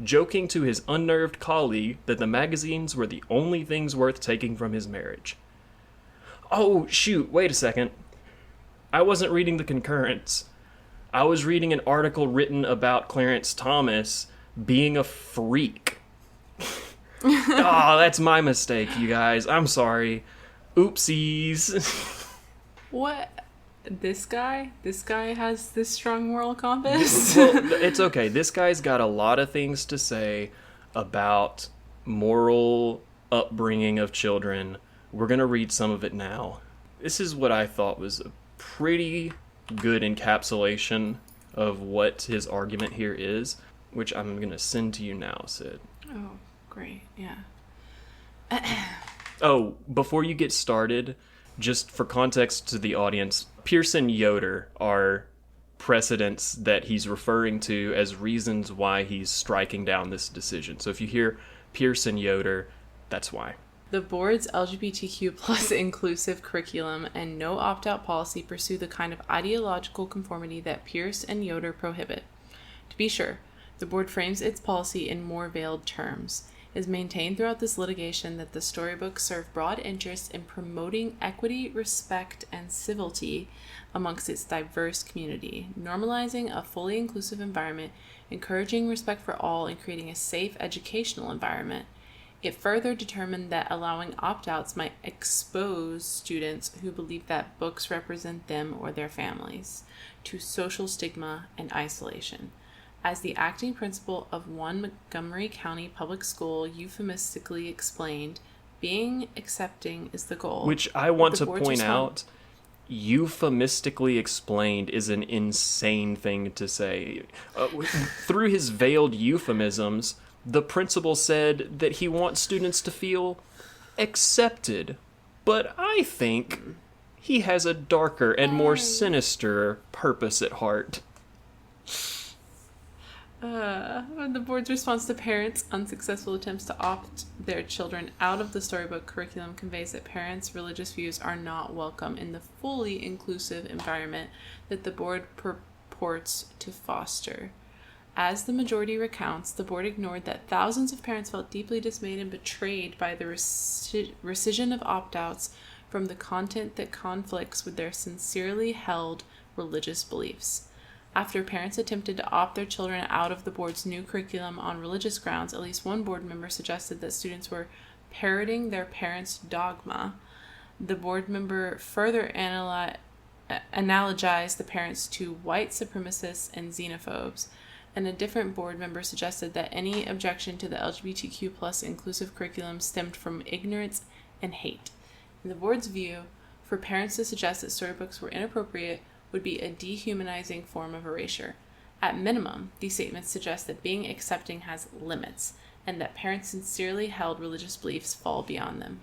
joking to his unnerved colleague that the magazines were the only things worth taking from his marriage. Oh, shoot, wait a second. I wasn't reading the concurrence. I was reading an article written about Clarence Thomas being a freak. Oh, that's my mistake, you guys. I'm sorry. Oopsies. What? This guy? This guy has this strong moral compass? Well, it's okay. This guy's got a lot of things to say about moral upbringing of children. We're going to read some of it now. This is what I thought was a pretty good encapsulation of what his argument here is, which I'm going to send to you now, Sid. Oh, great. Yeah. Oh, before you get started, just for context to the audience, Pierce and Yoder are precedents that he's referring to as reasons why he's striking down this decision. So if you hear Pierce and Yoder, that's why. The board's LGBTQ plus inclusive curriculum and no opt-out policy pursue the kind of ideological conformity that Pierce and Yoder prohibit. To be sure, the board frames its policy in more veiled terms. It is maintained throughout this litigation that the storybooks serve broad interests in promoting equity, respect, and civility amongst its diverse community, normalizing a fully inclusive environment, encouraging respect for all, and creating a safe educational environment. It further determined that allowing opt-outs might expose students who believe that books represent them or their families to social stigma and isolation. As the acting principal of one Montgomery County public school euphemistically explained, being accepting is the goal. Which I want to point out, euphemistically explained is an insane thing to say. Through his veiled euphemisms, the principal said that he wants students to feel accepted. But I think he has a darker and more sinister purpose at heart. The board's response to parents' unsuccessful attempts to opt their children out of the storybook curriculum conveys that parents' religious views are not welcome in the fully inclusive environment that the board purports to foster. As the majority recounts, the board ignored that thousands of parents felt deeply dismayed and betrayed by the rescission of opt-outs from the content that conflicts with their sincerely held religious beliefs. After parents attempted to opt their children out of the board's new curriculum on religious grounds, at least one board member suggested that students were parroting their parents' dogma. The board member further analogized the parents to white supremacists and xenophobes, and a different board member suggested that any objection to the LGBTQ plus inclusive curriculum stemmed from ignorance and hate. In the board's view, for parents to suggest that storybooks were inappropriate would be a dehumanizing form of erasure. At minimum, these statements suggest that being accepting has limits, and that parents' sincerely held religious beliefs fall beyond them.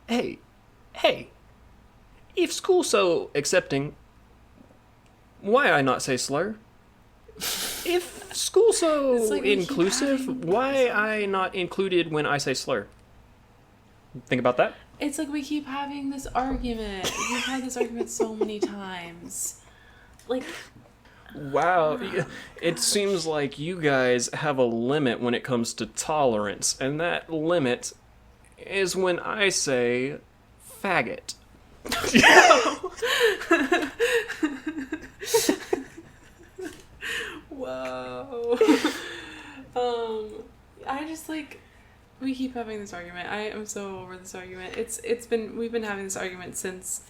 Hey, if school's so accepting, why I not say slur? If school's so like inclusive, why I not included when I say slur? Think about that. It's like we keep having this argument. We've had this argument so many times. Like, wow. It seems like you guys have a limit when it comes to tolerance, and that limit is when I say faggot. Whoa. I just like, we keep having this argument. I am so over this argument. We've been having this argument since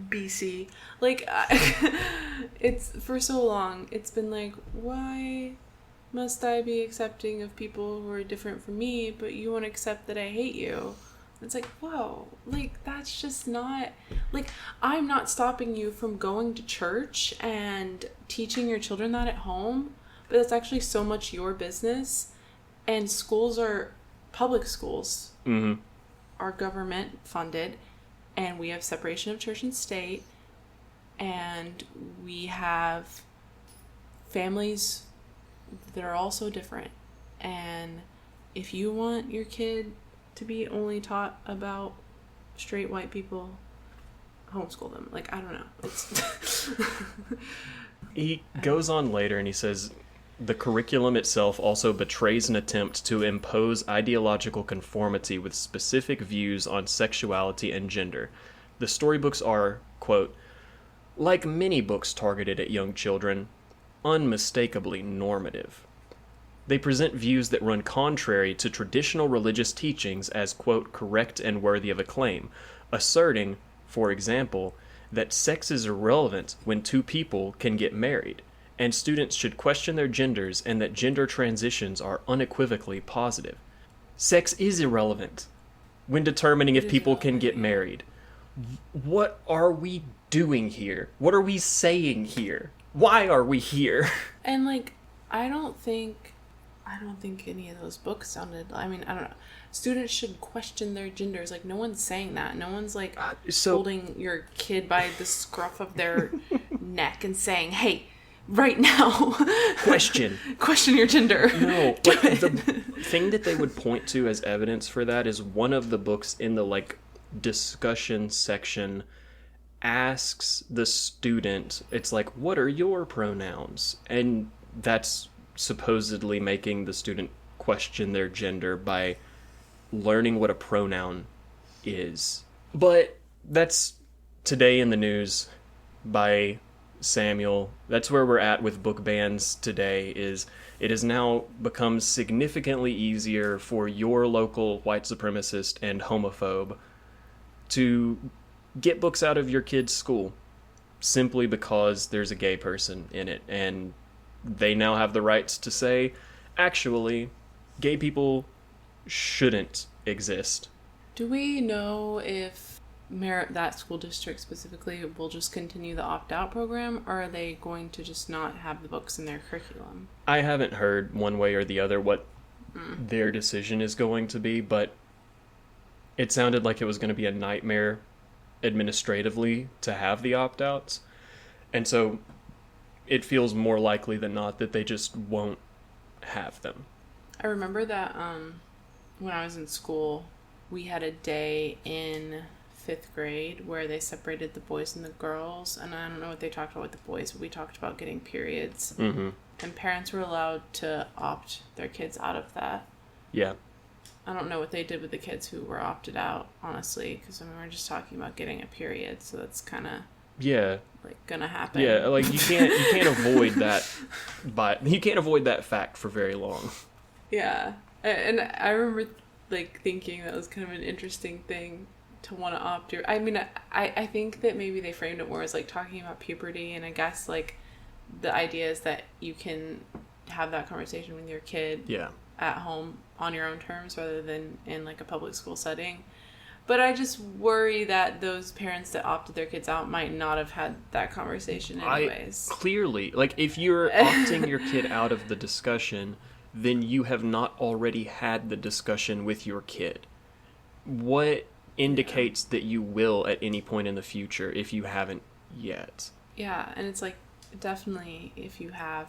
BC. Like, it's for so long. It's been like, why must I be accepting of people who are different from me, but you won't accept that I hate you? It's like, whoa, like, that's just not, like, I'm not stopping you from going to church and teaching your children that at home, but that's actually so much your business. And schools are, public schools are government funded, and we have separation of church and state, and we have families that are all so different. And if you want your kid to be only taught about straight white people, homeschool them. Like, I don't know. It's He goes on later and he says, the curriculum itself also betrays an attempt to impose ideological conformity with specific views on sexuality and gender. The storybooks are, quote, like many books targeted at young children, unmistakably normative. They present views that run contrary to traditional religious teachings as, quote, correct and worthy of acclaim, asserting, for example, that sex is irrelevant when two people can get married, and students should question their genders and that gender transitions are unequivocally positive. Sex is irrelevant when determining if is people can irrelevant, get yeah. married. What are we doing here? What are we saying here? Why are we here? And like, I don't think any of those books sounded. I mean, I don't know. Students should question their genders. Like, no one's saying that. No one's like holding your kid by the scruff of their neck and saying, "Hey, right now, question your gender." No, like, the thing that they would point to as evidence for that is one of the books in the like discussion section asks the student, it's like, what are your pronouns? And that's supposedly making the student question their gender by learning what a pronoun is. But that's Today in the News by Samuel. That's where we're at with book bans today. Is it has now become significantly easier for your local white supremacist and homophobe to get books out of your kid's school simply because there's a gay person in it, and they now have the rights to say, actually, gay people shouldn't exist. Do we know if that school district specifically will just continue the opt-out program, or are they going to just not have the books in their curriculum? I haven't heard one way or the other what their decision is going to be, but it sounded like it was going to be a nightmare administratively to have the opt-outs. And so it feels more likely than not that they just won't have them. I remember that when I was in school, we had a day in 5th grade where they separated the boys and the girls, and I don't know what they talked about with the boys, but we talked about getting periods. Mm-hmm. And parents were allowed to opt their kids out of that. Yeah. I don't know what they did with the kids who were opted out, honestly, because I mean, we're just talking about getting a period, so that's kind of like gonna happen. Yeah, like you can't avoid that, but you can't avoid that fact for very long. Yeah, and I remember like thinking that was kind of an interesting thing to want to opt your. I mean, I think that maybe they framed it more as like talking about puberty, and I guess like the idea is that you can have that conversation with your kid at home on your own terms rather than in like a public school setting. But I just worry that those parents that opted their kids out might not have had that conversation anyways. Clearly, like if you're opting your kid out of the discussion, then you have not already had the discussion with your kid. What indicates that you will at any point in the future if you haven't yet? Yeah, and it's like definitely if you have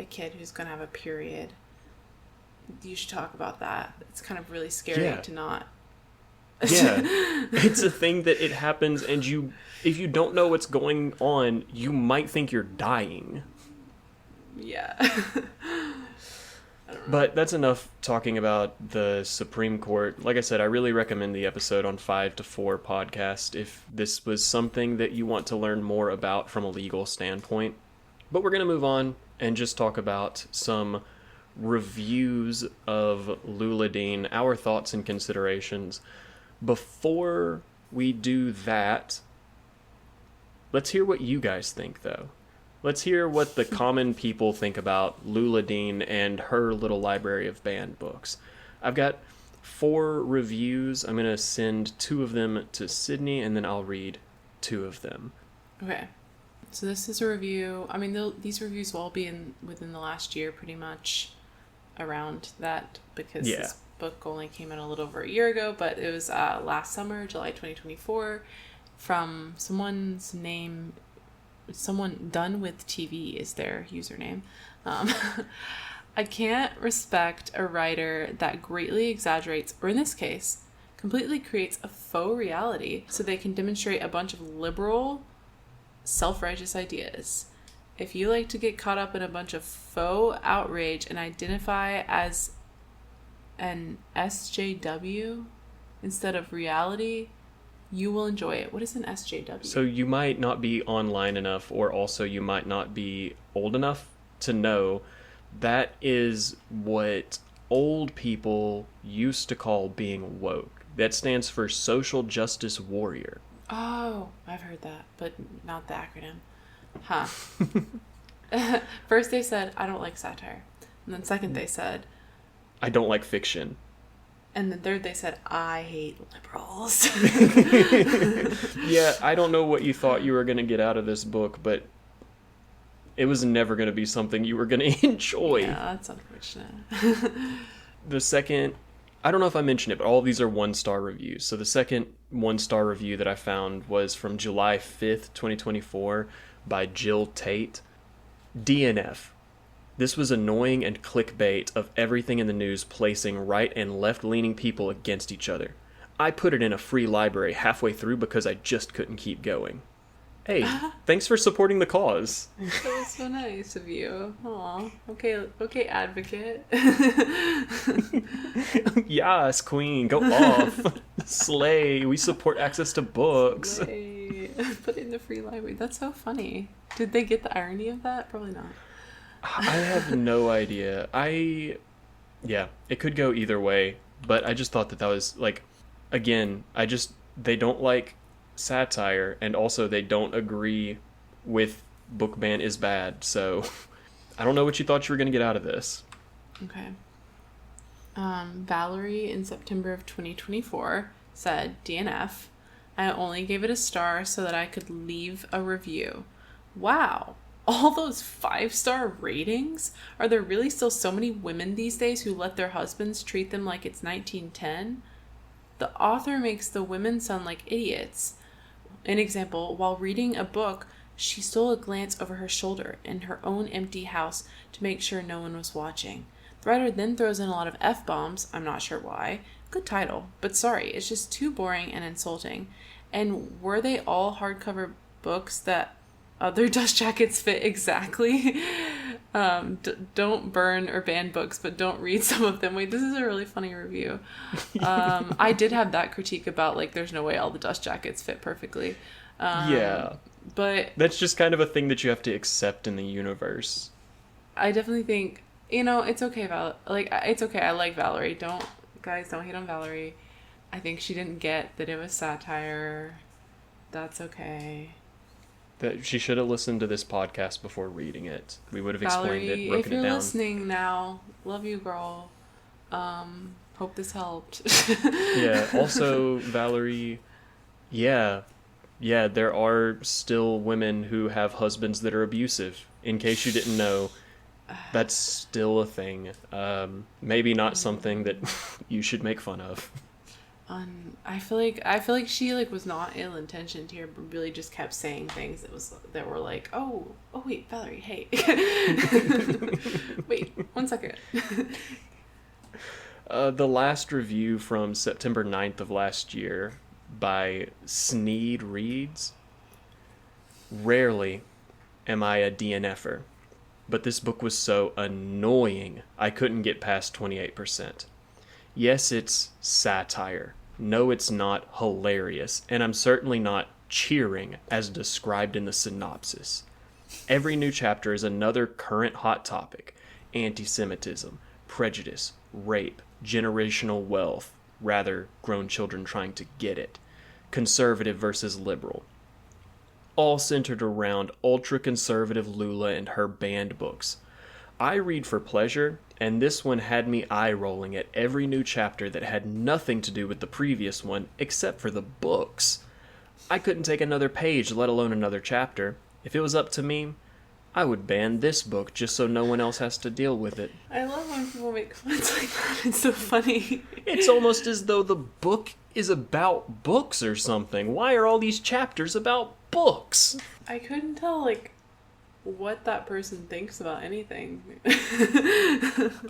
a kid who's going to have a period, you should talk about that. It's kind of really scary to not. Yeah, it's a thing that it happens, and if you don't know what's going on, you might think you're dying. Yeah. But that's enough talking about the Supreme Court. Like I said, I really recommend the episode on 5 to 4 podcast if this was something that you want to learn more about from a legal standpoint. But we're going to move on and just talk about some reviews of Lula Dean, our thoughts and considerations. Before we do that, let's hear what you guys think, though. Let's hear what the common people think about Lula Dean and her little library of banned books. I've got 4 reviews. I'm going to send 2 of them to Sydney, and then I'll read 2 of them. Okay. So this is a review. I mean, these reviews will all be within the last year, pretty much around that, because this book only came out a little over a year ago, but it was last summer, July 2024, from someone's name. Someone Done With TV is their username. I can't respect a writer that greatly exaggerates, or in this case, completely creates a faux reality so they can demonstrate a bunch of liberal, self-righteous ideas. If you like to get caught up in a bunch of faux outrage and identify as an SJW instead of reality, you will enjoy it. What is an SJW? So you might not be online enough, or also you might not be old enough to know that is what old people used to call being woke. That stands for social justice warrior. Oh, I've heard that, but not the acronym. Huh. First they said, I don't like satire. And then second they said, I don't like fiction. And then third, they said, I hate liberals. Yeah, I don't know what you thought you were going to get out of this book, but it was never going to be something you were going to enjoy. Yeah, that's unfortunate. The second, I don't know if I mentioned it, but all of these are 1-star reviews. So the second 1-star review that I found was from July 5th, 2024 by Jill Tate. DNF. This was annoying and clickbait of everything in the news placing right and left-leaning people against each other. I put it in a free library halfway through because I just couldn't keep going. Hey, thanks for supporting the cause. That was so nice of you. Aw, okay, advocate. Yes, queen, go off. Slay, we support access to books. Slay. Put it in the free library. That's so funny. Did they get the irony of that? Probably not. I have no idea. Yeah, it could go either way, but I just thought that was, like, again, they don't like satire, and also they don't agree with book ban is bad, so I don't know what you thought you were going to get out of this. Okay. Valerie in September of 2024 said, DNF, I only gave it a star so that I could leave a review. Wow. All those 5-star ratings? Are there really still so many women these days who let their husbands treat them like it's 1910? The author makes the women sound like idiots. An example, while reading a book, she stole a glance over her shoulder in her own empty house to make sure no one was watching. The writer then throws in a lot of F-bombs, I'm not sure why. Good title, but sorry, it's just too boring and insulting. And were they all hardcover books that other dust jackets fit exactly? Don't burn or ban books, but don't read some of them. Wait, this is a really funny review. I did have that critique about, like, there's no way all the dust jackets fit perfectly. Yeah. But that's just kind of a thing that you have to accept in the universe. I definitely think, it's okay, it's okay. I like Valerie. Don't hate on Valerie. I think she didn't get that it was satire. That's okay. That she should have listened to this podcast before reading it. We would have explained Valerie, it, broken if you're it down. listening now, love you, girl. Hope this helped. Yeah. Also, Valerie, yeah, there are still women who have husbands that are abusive. In case you didn't know, that's still a thing. Maybe not something that you should make fun of. I feel like she was not ill-intentioned here, but really just kept saying things that were like, oh wait, Valerie, hey. Wait, 1 second. The last review from September 9th of last year by Sneed Reads. Rarely am I a DNFer, but this book was so annoying I couldn't get past 28%. Yes, it's satire. No, it's not hilarious. And I'm certainly not cheering as described in the synopsis. Every new chapter is another current hot topic. Anti-Semitism, prejudice, rape, generational wealth, rather grown children trying to get it, conservative versus liberal. All centered around ultra-conservative Lula and her banned books. I read for pleasure, and this one had me eye-rolling at every new chapter that had nothing to do with the previous one except for the books. I couldn't take another page, let alone another chapter. If it was up to me, I would ban this book just so no one else has to deal with it. I love when people make comments like that. It's so funny. It's almost as though the book is about books or something. Why are all these chapters about books? I couldn't tell, what that person thinks about anything.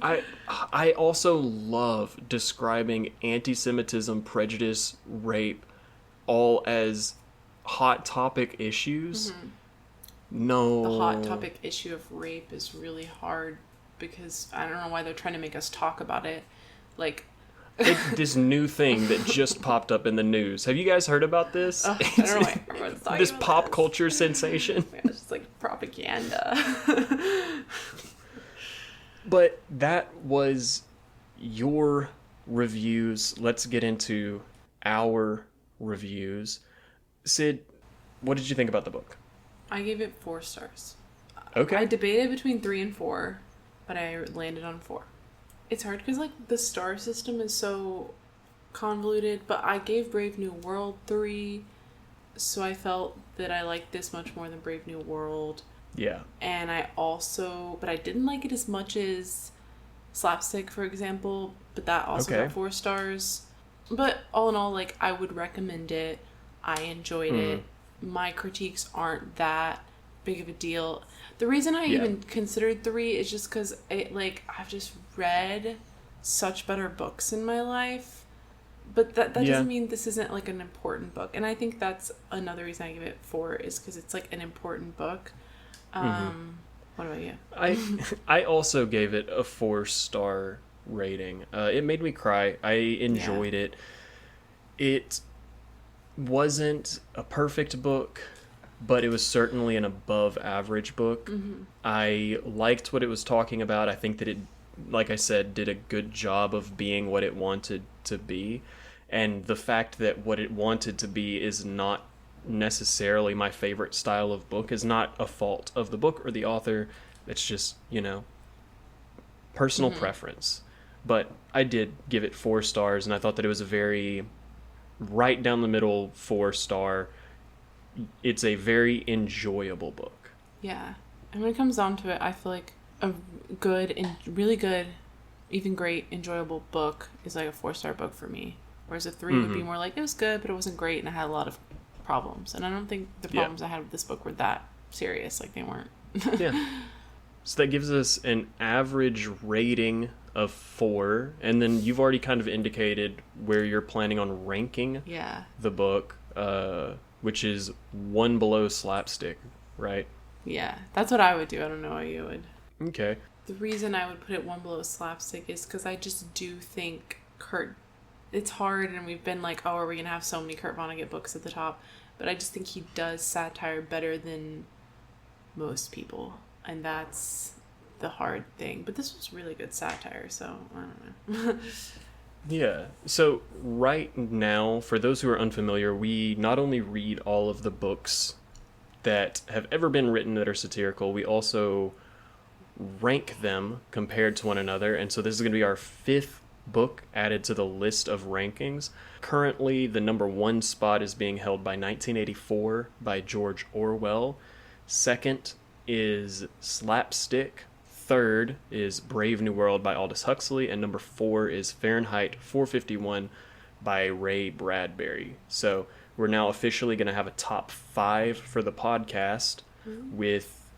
I also love describing anti-Semitism, prejudice, rape, all as hot topic issues. Mm-hmm. No. The hot topic issue of rape is really hard because I don't know why they're trying to make us talk about it. This new thing that just popped up in the news. Have you guys heard about this? I don't know why everyone's talking this about pop culture sensation. Yeah, it's just propaganda. But that was your reviews. Let's get into our reviews. Sid, what did you think about the book? I gave it 4 stars. Okay. I debated between 3 and 4, but I landed on 4. It's hard because, like, the star system is so convoluted, but I gave Brave New World 3, so I felt that I liked this much more than Brave New World. Yeah. And but I didn't like it as much as Slapstick, for example, but that also got 4 stars. But all in all, like, I would recommend it. I enjoyed it. My critiques aren't that big of a deal. The reason I even considered 3 is just because I've just read such better books in my life. But that doesn't mean this isn't, like, an important book. And I think that's another reason I give it 4, is because it's, like, an important book. What about you? I also gave it a 4-star rating. It made me cry. I enjoyed it. It wasn't a perfect book, but it was certainly an above average book. I liked what it was talking about. I think that it, like I said, did a good job of being what it wanted to be. And the fact that what it wanted to be is not necessarily my favorite style of book is not a fault of the book or the author. It's just, personal preference. But I did give it 4 stars, and I thought that it was a very right down the middle 4-star. It's a very enjoyable book. Yeah. And when it comes down to it, I feel like a good and really good, even great, enjoyable book is like a 4-star book for me. Whereas a 3 would be more like, it was good, but it wasn't great, and I had a lot of problems. And I don't think the problems I had with this book were that serious. Like, they weren't. So that gives us an average rating of 4, and then you've already kind of indicated where you're planning on ranking the book, which is 1 below Slapstick, right? Yeah, that's what I would do. I don't know how you would. Okay. The reason I would put it 1 below Slapstick is because I just do think it's hard, and we've been like, oh, are we going to have so many Kurt Vonnegut books at the top? But I just think he does satire better than most people, and that's the hard thing. But this was really good satire, so I don't know. Yeah. So right now, for those who are unfamiliar, we not only read all of the books that have ever been written that are satirical, we also rank them compared to one another. And so this is going to be our 5th book added to the list of rankings. Currently, the number 1 spot is being held by 1984 by George Orwell. Second is Slapstick. Third is Brave New World by Aldous Huxley. And number 4 is Fahrenheit 451 by Ray Bradbury. So we're now officially going to have a top 5 for the podcast with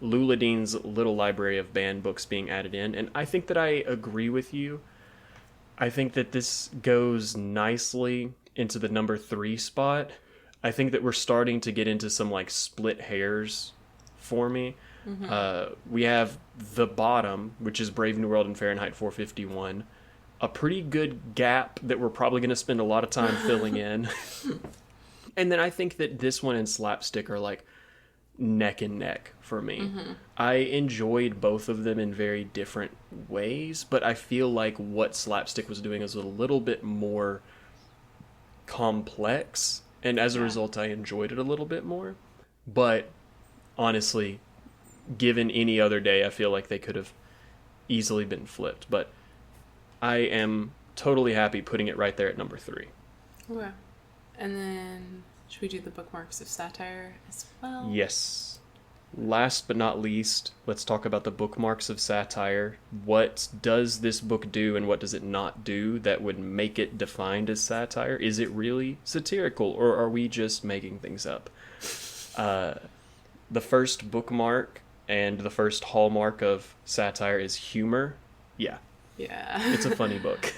Lula Dean's Little Library of Banned Books being added in. And I think that I agree with you. I think that this goes nicely into the number 3 spot. I think that we're starting to get into some like split hairs for me. We have the bottom, which is Brave New World and Fahrenheit 451. A pretty good gap that we're probably going to spend a lot of time filling in. And then I think that this one and Slapstick are like neck and neck for me. I enjoyed both of them in very different ways, but I feel like what Slapstick was doing is a little bit more complex, and as a result I enjoyed it a little bit more. But honestly, given any other day, I feel like they could have easily been flipped. But I am totally happy putting it right there at number 3. Okay. And then, should we do the bookmarks of satire as well? Yes. Last but not least, let's talk about the bookmarks of satire. What does this book do and what does it not do that would make it defined as satire? Is it really satirical, or are we just making things up? The first bookmark and the first hallmark of satire is humor. Yeah. It's a funny book.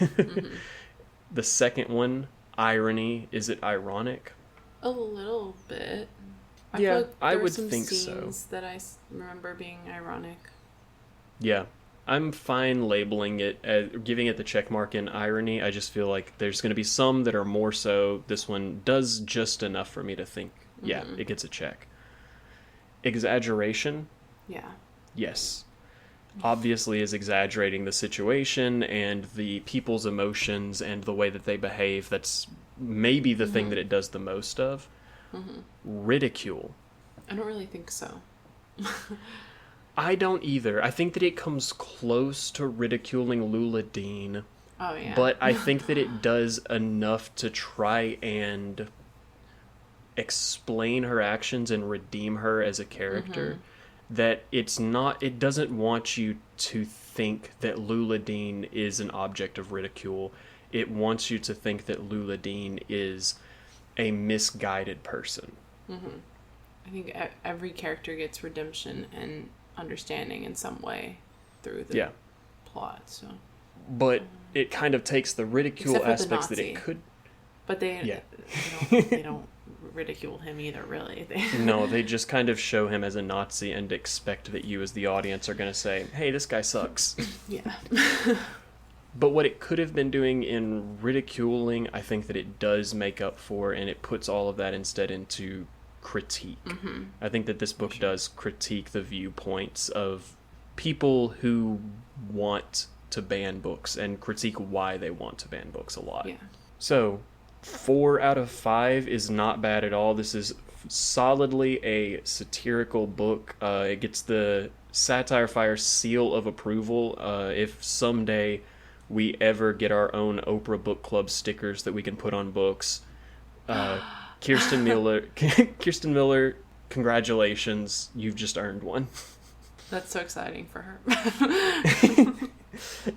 The second one, irony. Is it ironic? A little bit. I Yeah, feel like I there were would some think scenes so. that I remember being ironic. Yeah, I'm fine labeling it, giving it the check mark in irony. I just feel like there's going to be some that are more so. This one does just enough for me to think, yeah, it gets a check. Exaggeration? Yeah. Yes. Obviously is exaggerating the situation and the people's emotions and the way that they behave. That's maybe the thing that it does the most of. Ridicule. I don't really think so. I don't either. I think that it comes close to ridiculing Lula Dean. Oh, yeah. But I think that it does enough to try and explain her actions and redeem her as a character that it doesn't want you to think that Lula Dean is an object of ridicule. It wants you to think that Lula Dean is a misguided person. I think every character gets redemption and understanding in some way through the plot. So, but it kind of takes the ridicule aspects that it could. But they don't ridicule him either, really. No, they just kind of show him as a Nazi and expect that you as the audience are going to say, hey, this guy sucks. Yeah. But what it could have been doing in ridiculing, I think that it does make up for, and it puts all of that instead into critique. I think that this book does critique the viewpoints of people who want to ban books and critique why they want to ban books a lot. Yeah. So, 4 out of 5 is not bad at all. This is solidly a satirical book. It gets the Satire Fire seal of approval. If someday we ever get our own Oprah Book Club stickers that we can put on books, Kirsten Miller, congratulations, you've just earned one. That's so exciting for her.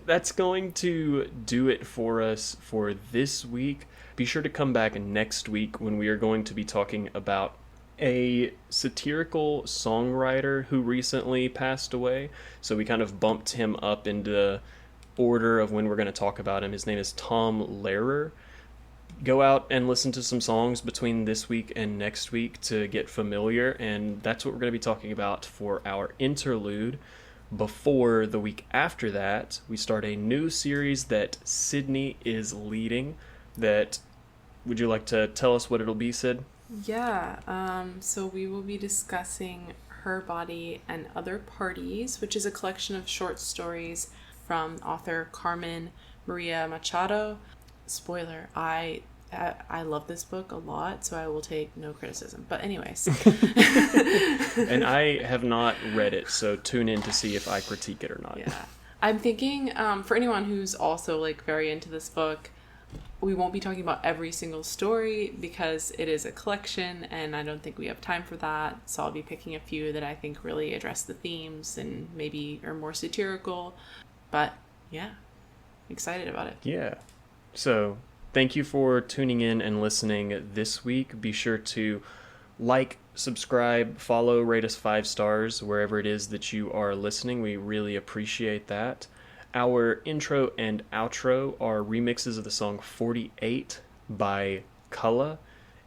That's going to do it for us for this week. Be sure to come back next week when we are going to be talking about a satirical songwriter who recently passed away. So we kind of bumped him up into order of when we're going to talk about him. His name is Tom Lehrer. Go out and listen to some songs between this week and next week to get familiar, and that's what we're going to be talking about for our interlude. Before the week after that, we start a new series that Sydney is leading. Would you like to tell us what it'll be, Sid? Yeah, so we will be discussing Her Body and Other Parties, which is a collection of short stories from author Carmen Maria Machado. Spoiler, I love this book a lot, so I will take no criticism. But anyways. And I have not read it, so tune in to see if I critique it or not. Yeah. I'm thinking, for anyone who's also like very into this book, we won't be talking about every single story because it is a collection and I don't think we have time for that. So I'll be picking a few that I think really address the themes and maybe are more satirical. But yeah, excited about it. Yeah. So thank you for tuning in and listening this week. Be sure to like, subscribe, follow, rate us 5 stars wherever it is that you are listening. We really appreciate that. Our intro and outro are remixes of the song 48 by Cullah.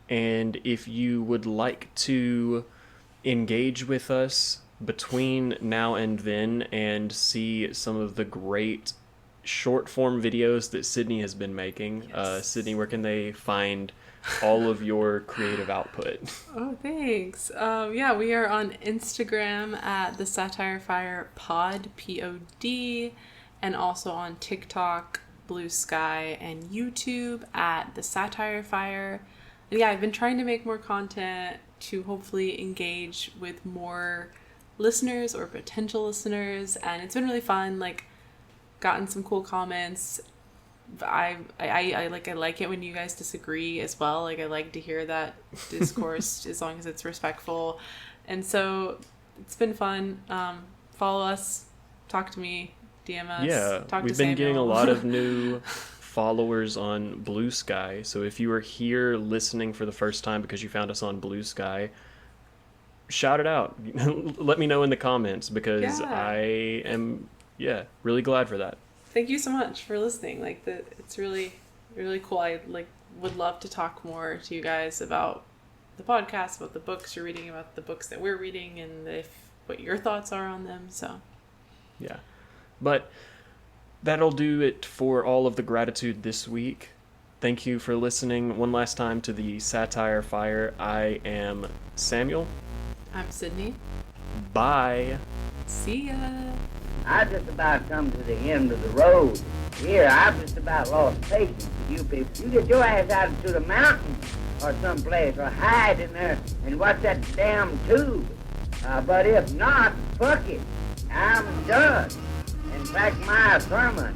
And if you would like to engage with us between now and then and see some of the great short form videos that Sydney has been making, Yes. Sydney, where can they find all of your creative output? Oh, thanks. Yeah, we are on Instagram at the Satire Fire Pod, Pod, and also on TikTok, Blue Sky, and YouTube at the Satire Fire. And yeah, I've been trying to make more content to hopefully engage with more listeners or potential listeners, and it's been really fun. Like, gotten some cool comments. I like it when you guys disagree as well. Like, I like to hear that discourse as long as it's respectful. And so it's been fun. Follow us, talk to me, DM us. Yeah, talk we've to been Samuel. getting a lot of new followers on Blue Sky. So if you are here listening for the first time because you found us on Blue Sky, shout it out. Let me know in the comments because I am really glad for that. Thank you so much for listening. Like, it's really, really cool. I would love to talk more to you guys about the podcast, about the books you're reading, about the books that we're reading, and what your thoughts are on them. So yeah, but that'll do it for all of the gratitude this week. Thank you for listening one last time to the Satire Fire. I am Samuel. I'm Sydney. Bye. See ya. I just about come to the end of the road. Here, I've just about lost patience with you people. You get your ass out into the mountains or someplace or hide in there and watch that damn tube. But if not, fuck it. I'm done. In fact, my sermon